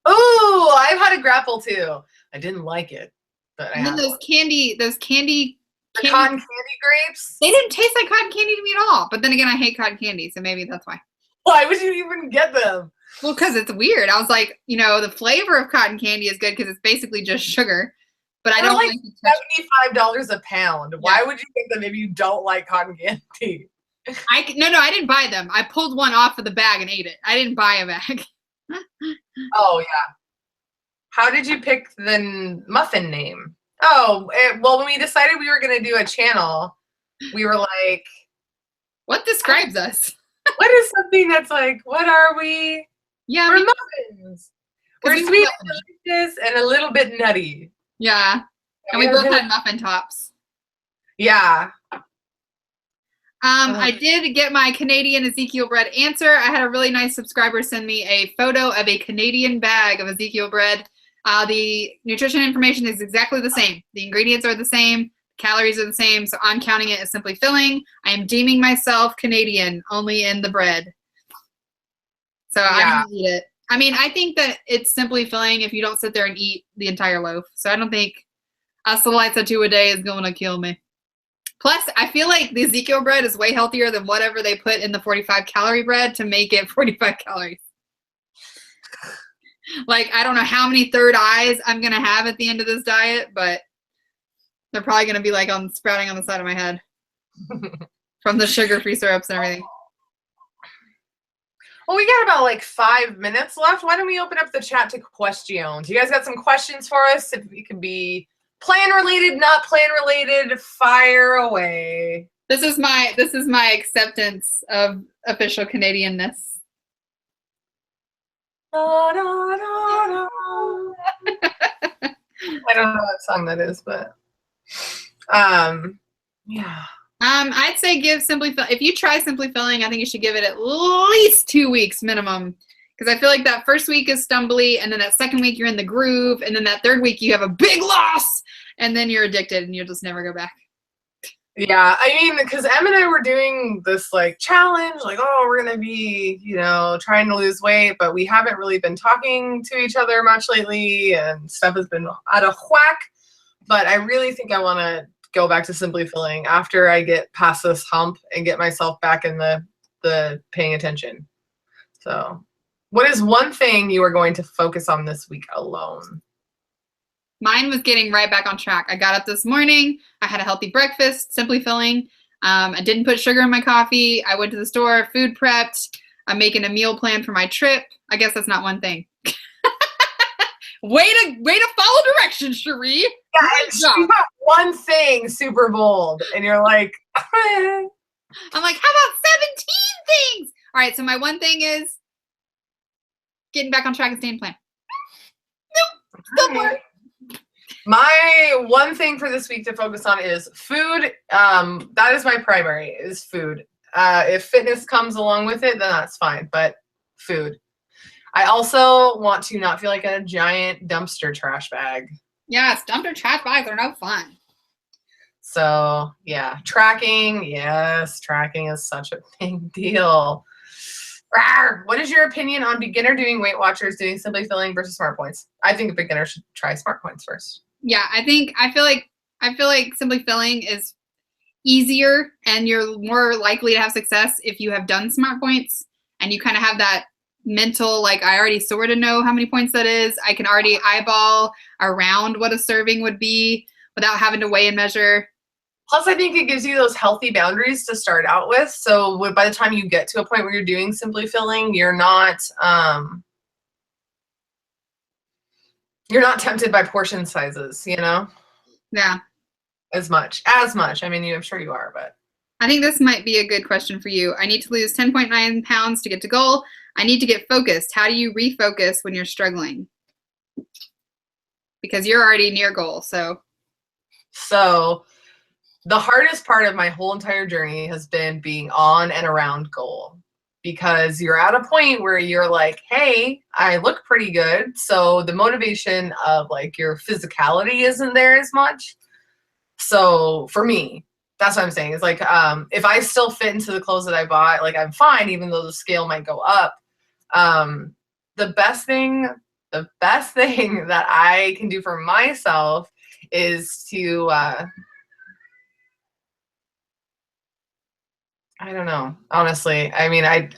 Ooh, I've had a grapple too. I didn't like it, but and then those candy cotton candy grapes. They didn't taste like cotton candy to me at all. But then again, I hate cotton candy, so maybe that's why. Why would you even get them? Well, because it's weird. I was like, the flavor of cotton candy is good because it's basically just sugar. But I They're don't like like to touch. $75 a pound. Why would you get them if you don't like cotton candy? No, I didn't buy them. I pulled one off of the bag and ate it. I didn't buy a bag. Oh, yeah. How did you pick the Muffin name? Oh, well, when we decided we were going to do a channel, we were like, what describes us? what is something that's like, what are we? Yeah, we're muffins. We're we sweet and delicious and a little bit nutty. Yeah. And we both had muffin tops. Yeah. I did get my Canadian Ezekiel bread answer. I had a really nice subscriber send me a photo of a Canadian bag of Ezekiel bread. The nutrition information is exactly the same. The ingredients are the same. Calories are the same. So I'm counting it as simply filling. I am deeming myself Canadian only in the bread. So I can eat it. I mean, I think that it's simply filling if you don't sit there and eat the entire loaf. So I don't think a slice 2 a day is going to kill me. Plus, I feel like the Ezekiel bread is way healthier than whatever they put in the 45-calorie bread to make it 45 calories. Like, I don't know how many third eyes I'm going to have at the end of this diet, but they're probably going to be like sprouting on the side of my head from the sugar-free syrups and everything. Well, we got about like 5 minutes left. Why don't we open up the chat to questions? You guys got some questions for us? If it could be plan related, not plan related, fire away. This is my acceptance of official Canadianness. Da, da, da, da. I don't know what song that is, but yeah. I'd say give Simply Fill. If you try Simply Filling, I think you should give it at least 2 weeks minimum. Because I feel like that first week is stumbly, and then that second week you're in the groove, and then that third week you have a big loss, and then you're addicted and you'll just never go back. Yeah, I mean, because Em and I were doing this like challenge, like, oh, we're gonna be, trying to lose weight, but we haven't really been talking to each other much lately, and stuff has been out of whack. But I really think I want to go back to Simply Filling after I get past this hump and get myself back in the paying attention. So, what is one thing you are going to focus on this week alone? Mine was getting right back on track. I got up this morning. I had a healthy breakfast, Simply Filling. I didn't put sugar in my coffee. I went to the store, food prepped. I'm making a meal plan for my trip. I guess that's not one thing. Way to follow directions, Cherie. Yeah, you got one thing super bold, and you're like, I'm like, how about 17 things? All right, so my one thing is getting back on track and staying plan. Nope, still more. My one thing for this week to focus on is food. That is my primary, is food. If fitness comes along with it, then that's fine, but food. I also want to not feel like a giant dumpster trash bag. Yes, dumpster trash bags are no fun. So, yeah, tracking. Yes, tracking is such a big deal. Rawr. What is your opinion on beginner doing Weight Watchers doing Simply Filling versus Smart Points? I think a beginner should try Smart Points first. Yeah, I feel like Simply Filling is easier, and you're more likely to have success if you have done Smart Points and you kind of have that mental, like, I already sort of know how many points that is. I can already eyeball around what a serving would be without having to weigh and measure. Plus, I think it gives you those healthy boundaries to start out with. So by the time you get to a point where you're doing Simply Filling, you're not tempted by portion sizes, Yeah. As much. I mean, I'm sure you are, but. I think this might be a good question for you. I need to lose 10.9 pounds to get to goal. I need to get focused. How do you refocus when you're struggling? Because you're already near goal, So the hardest part of my whole entire journey has been being on and around goal, because you're at a point where you're like, hey, I look pretty good. So the motivation of like your physicality isn't there as much. So for me, that's what I'm saying. It's like, if I still fit into the clothes that I bought, like I'm fine, even though the scale might go up. The best thing that I can do for myself is to, I don't know, honestly. I mean, I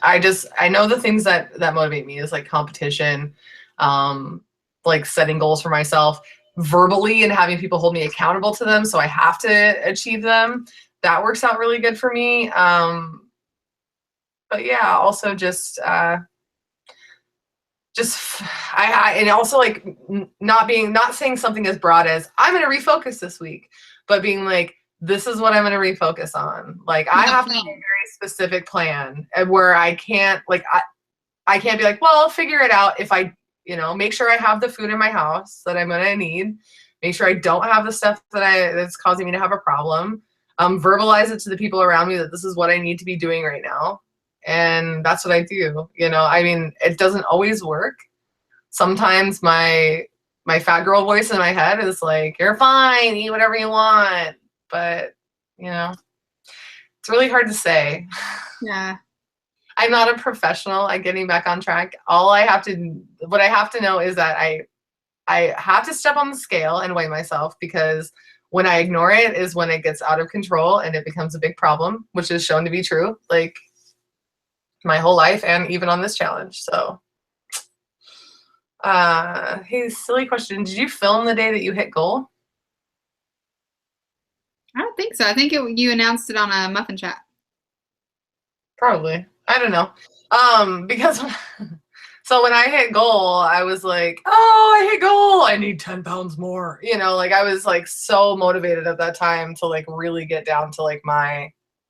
know the things that motivate me is like competition, like setting goals for myself verbally and having people hold me accountable to them, so I have to achieve them. That works out really good for me. But yeah, also just and also like not saying something as broad as I'm going to refocus this week, but being like, this is what I'm going to refocus on. Like I have to have a very specific plan, and where I can't like I can't be like, well, I'll figure it out if I, make sure I have the food in my house that I'm going to need, make sure I don't have the stuff that's causing me to have a problem, verbalize it to the people around me that this is what I need to be doing right now. And that's what I do. I mean, it doesn't always work. Sometimes my fat girl voice in my head is like, you're fine, eat whatever you want. But, it's really hard to say. Yeah. I'm not a professional at getting back on track. What I have to know is that I have to step on the scale and weigh myself, because when I ignore it is when it gets out of control and it becomes a big problem, which is shown to be true, like my whole life and even on this challenge. So, hey, silly question. Did you film the day that you hit goal? I don't think so. I think you announced it on a Muffin chat. Probably. I don't know. Because so when I hit goal, I was like, oh, I hit goal. I need 10 pounds more. Like I was like so motivated at that time to like really get down to like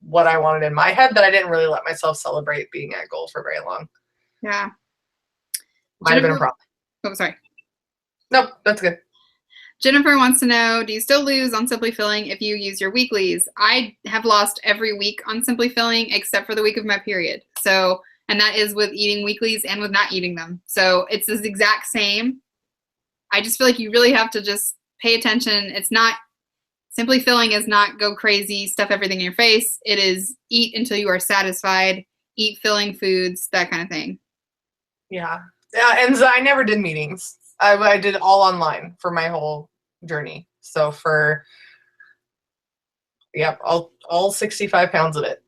what I wanted in my head, that I didn't really let myself celebrate being at goal for very long. Yeah. Might have been a problem. Oh, sorry. Nope, that's good. Jennifer wants to know, do you still lose on Simply Filling if you use your weeklies? I have lost every week on Simply Filling except for the week of my period. So, and that is with eating weeklies and with not eating them. So it's the exact same. I just feel like you really have to just pay attention. It's not, Simply Filling is not go crazy, stuff everything in your face. It is eat until you are satisfied, eat filling foods, that kind of thing. Yeah. Yeah, and I never did meetings. I did all online for my whole journey. So all 65 pounds of it.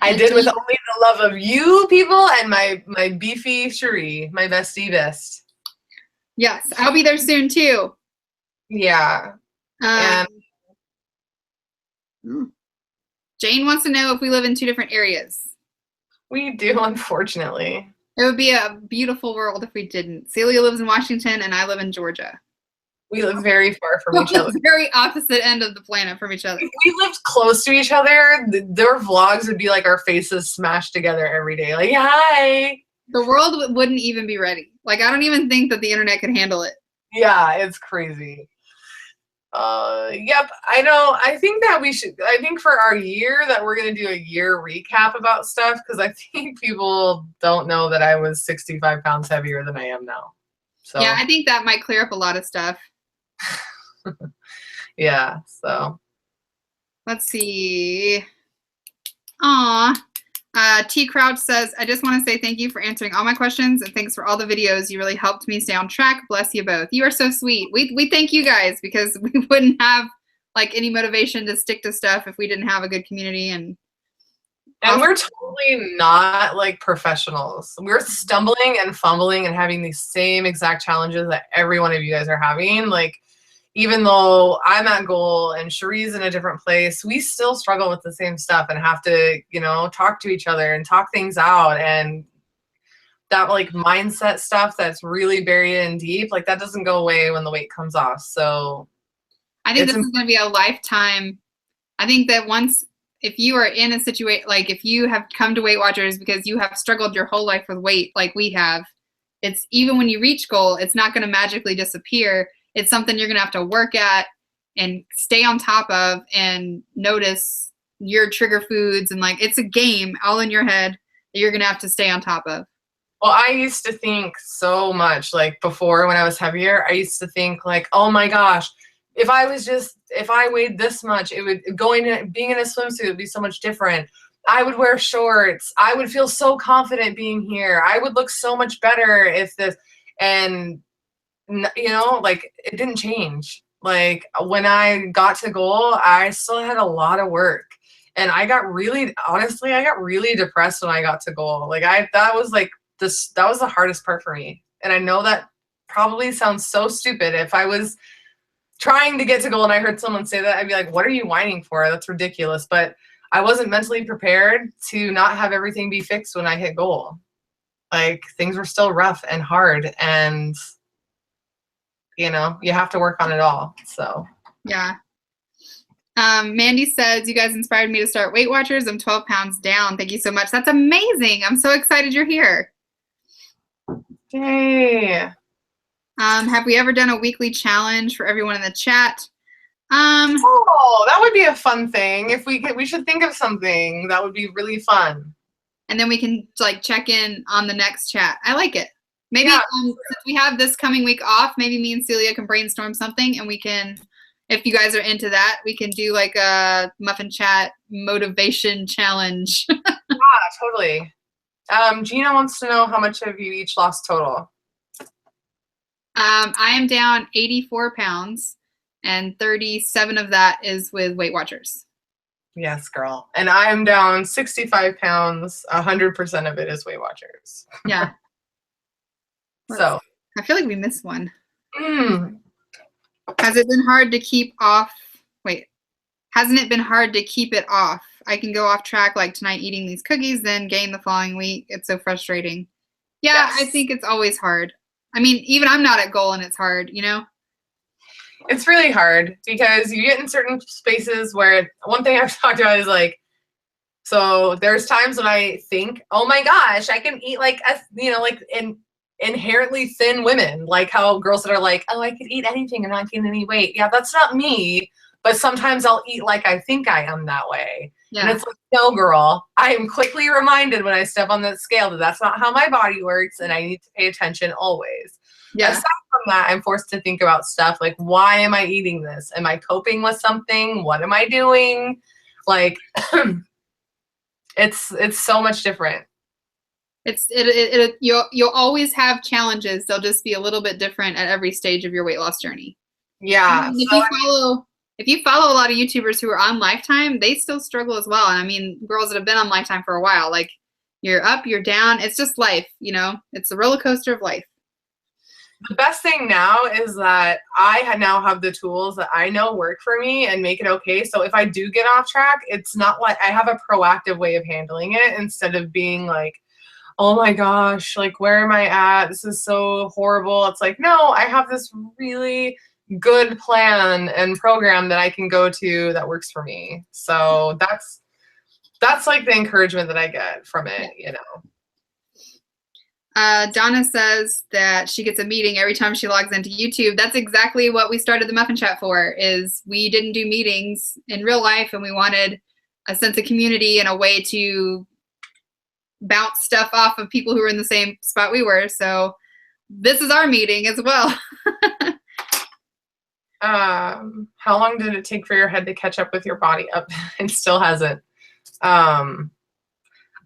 I did with only the love of you people and my beefy Cherie, my bestie best. Yes, I'll be there soon too. Yeah. And Jane wants to know if we live in 2 different areas. We do, unfortunately. It would be a beautiful world if we didn't. Celia lives in Washington and I live in Georgia. We live very far from each other. Very opposite end of the planet from each other. If we lived close to each other, their vlogs would be like our faces smashed together every day. Like, hi. The world wouldn't even be ready. Like, I don't even think that the internet could handle it. Yeah, it's crazy. Yep, I know. I think for our year that we're going to do a year recap about stuff, because I think people don't know that I was 65 pounds heavier than I am now. So yeah, I think that might clear up a lot of stuff. Yeah, so. Let's see. T Crouch says, I just want to say thank you for answering all my questions and thanks for all the videos. You really helped me stay on track. Bless you both. You are so sweet. We thank you guys, because we wouldn't have like any motivation to stick to stuff if we didn't have a good community. And we're totally not like professionals. We're stumbling and fumbling and having these same exact challenges that every one of you guys are having. Like, even though I'm at goal and Cherie's in a different place, we still struggle with the same stuff and have to, talk to each other and talk things out. And that like mindset stuff that's really buried in deep, like that doesn't go away when the weight comes off. So I think this is going to be a lifetime. I think that if you are in a situation, like if you have come to Weight Watchers because you have struggled your whole life with weight, like we have, it's even when you reach goal, it's not going to magically disappear. It's something you're going to have to work at and stay on top of and notice your trigger foods. And like, it's a game all in your head that you're going to have to stay on top of. Well, I used to think so much, like before when I was heavier, I used to think like, oh my gosh, if I weighed this much, being in a swimsuit would be so much different. I would wear shorts. I would feel so confident being here. I would look so much better if this, and like it didn't change. Like when I got to goal, I still had a lot of work. And I got really, honestly, I got really depressed when I got to goal. Like that was the hardest part for me. And I know that probably sounds so stupid. If I was trying to get to goal and I heard someone say that, I'd be like, what are you whining for? That's ridiculous. But I wasn't mentally prepared to not have everything be fixed when I hit goal. Like things were still rough and hard, and you know, you have to work on it all. So yeah. Mandy says, you guys inspired me to start Weight Watchers. I'm 12 pounds down. Thank you so much. That's amazing. I'm so excited you're here. Yay. Have we ever done a weekly challenge for everyone in the chat? Oh, that would be a fun thing. If we should think of something that would be really fun. And then we can like check in on the next chat. I like it. Maybe since we have this coming week off, maybe me and Celia can brainstorm something, and we can, if you guys are into that, we can do like a Muffin Chat motivation challenge. Yeah, totally. Gina wants to know how much have you each lost total? I am down 84 pounds, and 37 of that is with Weight Watchers. Yes, girl. And I am down 65 pounds. 100% of it is Weight Watchers. Yeah. So I feel like we missed one. Has it been hard to keep off? Wait, hasn't it been hard to keep it off? I can go off track like tonight eating these cookies, then gain the following week. It's so frustrating. Yeah, yes. I think it's always hard. I mean, even I'm not at goal and it's hard, you know? It's really hard because you get in certain spaces where one thing I've talked about is like, so there's times when I think, oh my gosh, I can eat like, like inherently thin women, like how girls that are like, oh, I could eat anything and not gain any weight. Yeah, that's not me. But sometimes I'll eat like I think I am that way. Yeah. And it's like, no, girl, I am quickly reminded when I step on that scale that that's not how my body works, and I need to pay attention always. Yeah. Aside from that, I'm forced to think about stuff like, why am I eating this? Am I coping with something? What am I doing? Like, it's so much different. You'll always have challenges. They'll just be a little bit different at every stage of your weight loss journey. Yeah. I mean, if you follow a lot of YouTubers who are on Lifetime, they still struggle as well. And I mean, girls that have been on Lifetime for a while, like you're up, you're down. It's just life, you know, it's the roller coaster of life. The best thing now is that I now have the tools that I know work for me and make it okay. So if I do get off track, it's not like I have a proactive way of handling it instead of being like, oh my gosh, like, where am I at? This is so horrible. It's like, no, I have this really good plan and program that I can go to that works for me. So that's like the encouragement that I get from it, you know. Donna says that she gets a meeting every time she logs into YouTube. That's exactly what we started the Muffin Chat for, is we didn't do meetings in real life, and we wanted a sense of community and a way to bounce stuff off of people who were in the same spot we were. So this is our meeting as well. How long did it take for your head to catch up with your body? It still hasn't.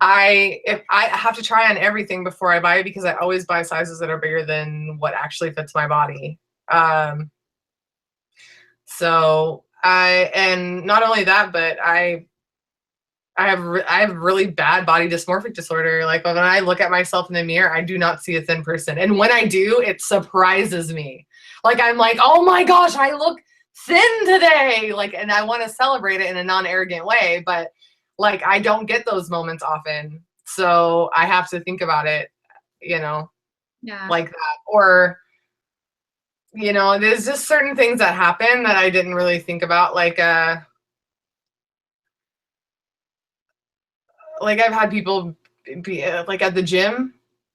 If I have to try on everything before I buy it, because I always buy sizes that are bigger than what actually fits my body. And not only that, but I have really bad body dysmorphic disorder. Like when I look at myself in the mirror, I do not see a thin person. And when I do, it surprises me. Like, I'm like, oh my gosh, I look thin today. Like, and I want to celebrate it in a non-arrogant way, but like, I don't get those moments often. So I have to think about it, you know, like that. Or, you know, there's just certain things that happen that I didn't really think about. Like I've had people be like at the gym.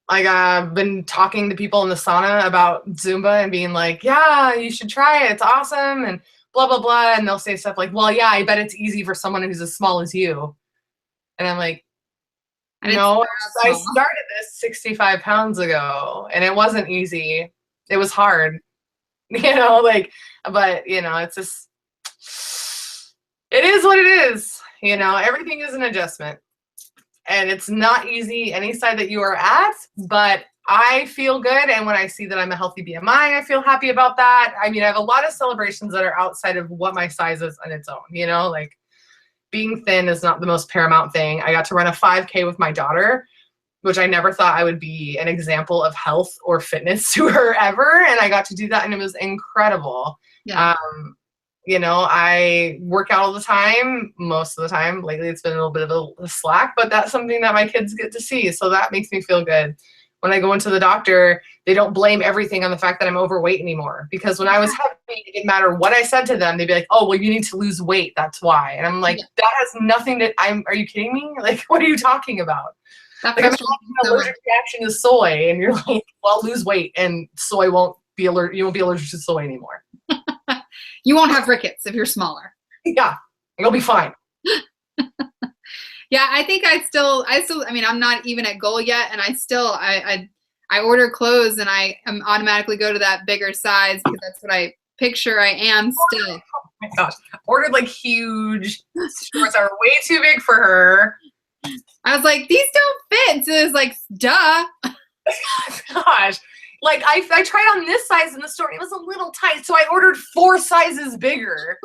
Like I've been talking to people in the sauna about Zumba and being like, yeah, you should try it. It's awesome. And blah, blah, blah. And they'll say stuff like, well, yeah, I bet it's easy for someone who's as small as you. And I'm like, no, I started this 65 pounds ago and it wasn't easy. It was hard, you know, like, but you know, it's just, it is what it is. You know, everything is an adjustment. And it's not easy any side that you are at, but I feel good. And when I see that I'm a healthy BMI, I feel happy about that. I mean, I have a lot of celebrations that are outside of what my size is on its own, you know, like being thin is not the most paramount thing. I got to run a 5K with my daughter, which I never thought I would be an example of health or fitness to her ever. And I got to do that, and it was incredible. Yeah. I work out all the time, most of the time. Lately, it's been a little bit of a slack, but that's something that my kids get to see. So that makes me feel good. When I go into the doctor, they don't blame everything on the fact that I'm overweight anymore. Because when I was heavy, it didn't matter what I said to them. They'd be like, oh, well, you need to lose weight. That's why. And I'm like, that has nothing to, are you kidding me? Like, what are you talking about? Like, I'm having an allergic reaction to soy. And you're like, well, lose weight and soy won't be allergic. You won't be allergic to soy anymore. You won't have rickets if you're smaller. Yeah, you'll be fine. Yeah, I think I mean, I'm not even at goal yet, and I order clothes and I automatically go to that bigger size because that's what I picture I am still. Oh my gosh, ordered like huge shorts that are way too big for her. I was like, these don't fit. So it was like, duh. Gosh. Like, I tried on this size in the store. It was a little tight, so I ordered 4 sizes bigger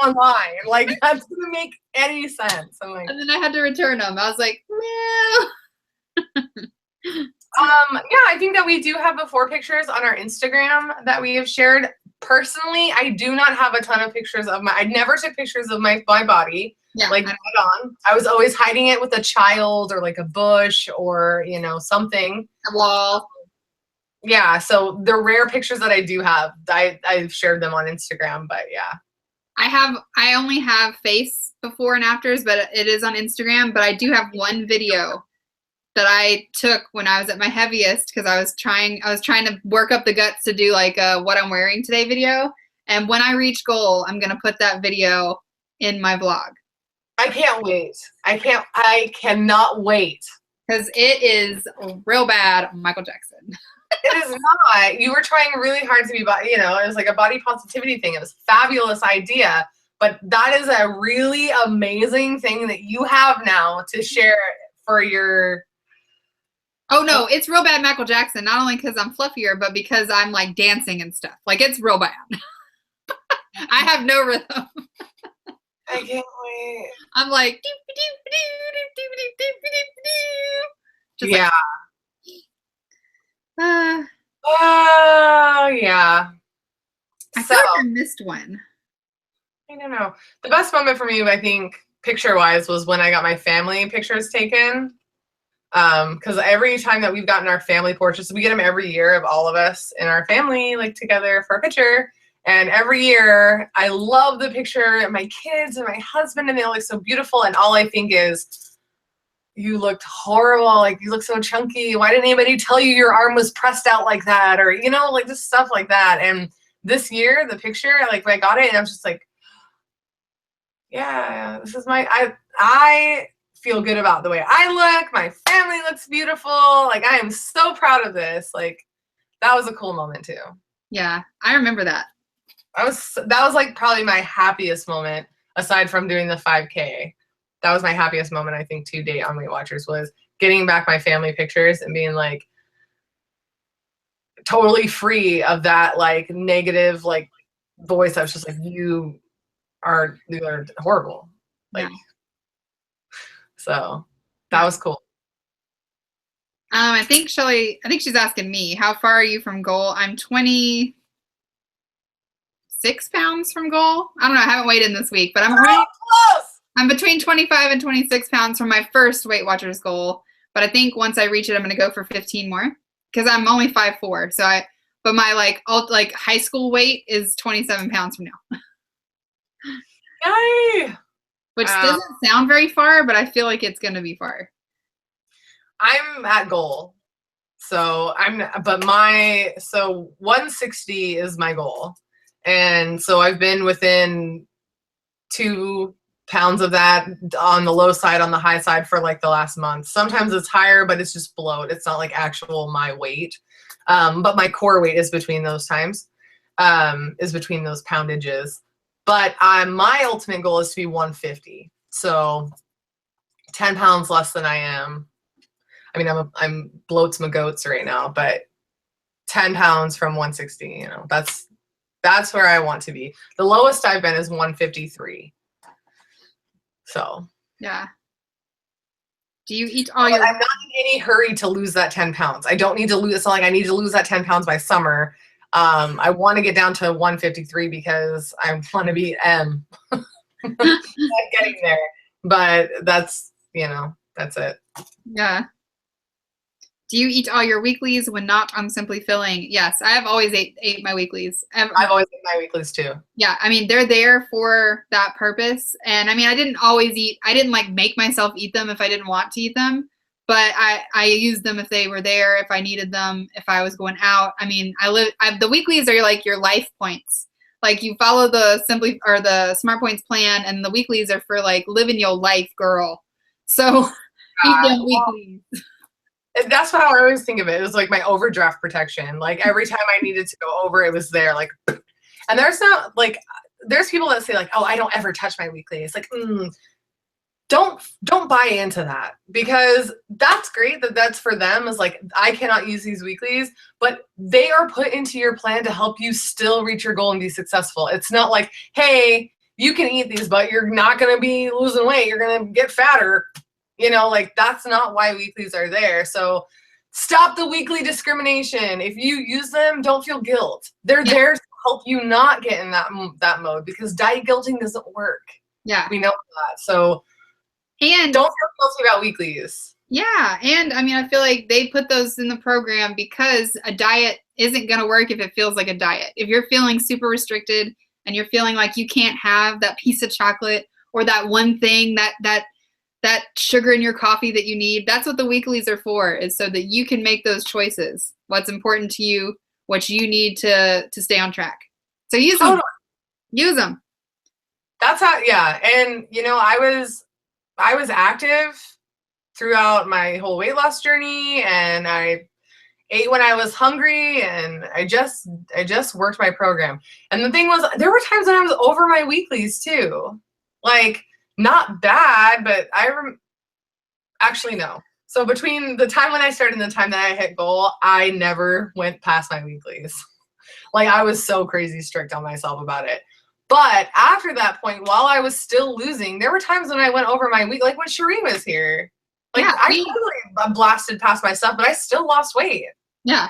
online. Like, that doesn't make any sense. I'm like, and then I had to return them. I was like, well. Yeah, I think that we do have before pictures on our Instagram that we have shared. Personally, I do not have a ton of pictures of I never took pictures of my body. Yeah, like, I was always hiding it with a child or like a bush or, something. A wall. Yeah, so the rare pictures that I do have, I've shared them on Instagram, but yeah. I only have face before and afters, but it is on Instagram. But I do have one video that I took when I was at my heaviest because I was trying to work up the guts to do like a what I'm wearing today video. And when I reach goal, I'm gonna put that video in my vlog. I can't wait. I cannot wait. Because it is real bad Michael Jackson. It is not. You were trying really hard to be, it was like a body positivity thing. It was a fabulous idea, but that is a really amazing thing that you have now to share for your. Oh no, it's real bad Michael Jackson. Not only because I'm fluffier, but because I'm like dancing and stuff. Like, it's real bad. I have no rhythm. I can't wait. I'm like, just yeah. Yeah. I feel like I missed one. I don't know. The best moment for me, I think, picture-wise, was when I got my family pictures taken. Because every time that we've gotten our family portraits, we get them every year of all of us in our family, like, together for a picture. And every year, I love the picture of my kids and my husband, and they look so beautiful. And all I think is, you looked horrible. Like, you look so chunky. Why didn't anybody tell you your arm was pressed out like that? Or, like, just stuff like that. And this year, the picture, like, when I got it, and I was just like, yeah, this is I feel good about the way I look. My family looks beautiful. Like, I am so proud of this. Like, that was a cool moment too. Yeah, I remember that. That was like probably my happiest moment, aside from doing the 5K. That was my happiest moment, I think, to date on Weight Watchers, was getting back my family pictures and being like totally free of that like negative like voice that was just like, you are horrible. Like, yeah. So that was cool. I think she's asking me, how far are you from goal? I'm 26 pounds from goal. I don't know. I haven't weighed in this week, but I'm close. I'm between 25 and 26 pounds from my first Weight Watchers goal. But I think once I reach it, I'm going to go for 15 more because I'm only 5'4". But my like high school weight is 27 pounds from now. Yay! Which doesn't sound very far, but I feel like it's going to be far. I'm at goal. So 160 is my goal. And so I've been within 2 pounds of that, on the low side, on the high side, for like the last month. Sometimes it's higher, but it's just bloat. It's not like actual my weight. But my core weight is between those times, is between those poundages. But my ultimate goal is to be 150. So 10 pounds less than I am. I mean, I'm bloats my goats right now, but 10 pounds from 160, that's where I want to be. The lowest I've been is 153. So Yeah. Do you eat all your? I'm not in any hurry to lose that 10 pounds. I don't need to lose. It's not like I need to lose that 10 pounds by summer. I want to get down to 153 because I want to be M. Not getting there, but that's, that's it. Yeah. Do you eat all your weeklies when not on Simply Filling? Yes, I have always ate my weeklies. I've always ate my weeklies too. Yeah, I mean, they're there for that purpose. And I mean, I didn't like make myself eat them if I didn't want to eat them, but I used them if they were there, if I needed them, if I was going out. I mean, the weeklies are like your life points. Like you follow the the Smart Points plan, and the weeklies are for like living your life, girl. So eat them weeklies. That's how I always think of it. It was like my overdraft protection. Like every time I needed to go over, it was there. Like, and there's people that say like, oh, I don't ever touch my weekly. It's like, don't buy into that, because that's great that's for them. Is like, I cannot use these weeklies, but they are put into your plan to help you still reach your goal and be successful. It's not like, hey, you can eat these, but you're not going to be losing weight. You're going to get fatter. Like that's not why weeklies are there. So stop the weekly discrimination. If you use them, don't feel guilt. They're there to help you not get in that mode, because diet guilting doesn't work. Yeah. We know that. So, and don't feel guilty about weeklies. Yeah. And I mean, I feel like they put those in the program because a diet isn't going to work if it feels like a diet. If you're feeling super restricted and you're feeling like you can't have that piece of chocolate or that one thing, that sugar in your coffee that you need, that's what the weeklies are for, is so that you can make those choices. What's important to you, what you need to stay on track. So use them. Use them. That's how, yeah. And, I was active throughout my whole weight loss journey, and I ate when I was hungry, and I just worked my program. And the thing was, there were times when I was over my weeklies too. Like, not bad, but actually no. So between the time when I started and the time that I hit goal, I never went past my weeklies. Like I was so crazy strict on myself about it. But after that point, while I was still losing, there were times when I went over my week, like when Cherie was here. Like I totally blasted past my stuff, but I still lost weight. Yeah.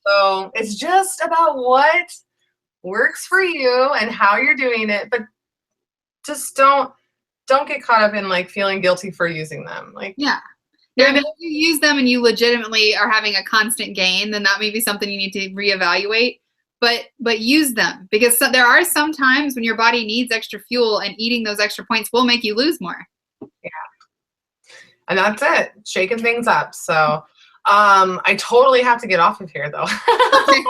So it's just about what works for you and how you're doing it, but just don't get caught up in like feeling guilty for using them. Like, yeah. I mean, if you use them and you legitimately are having a constant gain, then that may be something you need to reevaluate. But use them, because there are some times when your body needs extra fuel, and eating those extra points will make you lose more. Yeah. And that's it. Shaking things up. So I totally have to get off of here though. Okay.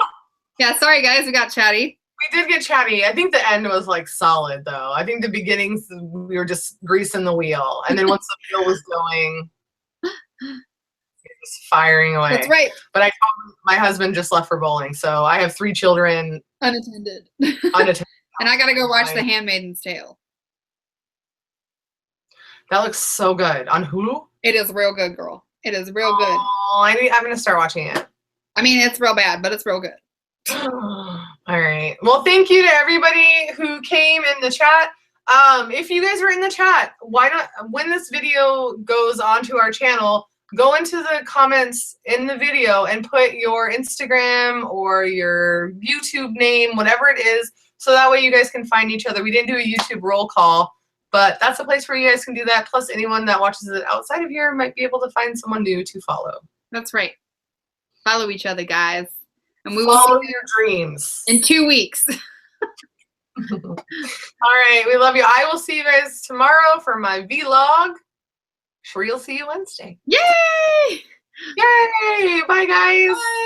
Yeah, sorry guys, we got chatty. We did get chatty. I think the end was like solid though. I think the beginnings we were just greasing the wheel, and then once the wheel was going, it was firing away. That's right. But my husband just left for bowling, so I have 3 children unattended. And I gotta go watch The Handmaid's Tale. That looks so good on Hulu. It is real good, girl. It is real good. Oh, I'm gonna start watching it. I mean, it's real bad, but it's real good. All right. Well, thank you to everybody who came in the chat. If you guys were in the chat, why not, when this video goes onto our channel, go into the comments in the video and put your Instagram or your YouTube name, whatever it is, so that way you guys can find each other. We didn't do a YouTube roll call, but that's a place where you guys can do that. Plus, anyone that watches it outside of here might be able to find someone new to follow. That's right. Follow each other, guys. And we will follow your dreams. In 2 weeks. All right. We love you. I will see you guys tomorrow for my vlog. Sure, you'll see you Wednesday. Yay! Yay! Bye, guys. Bye.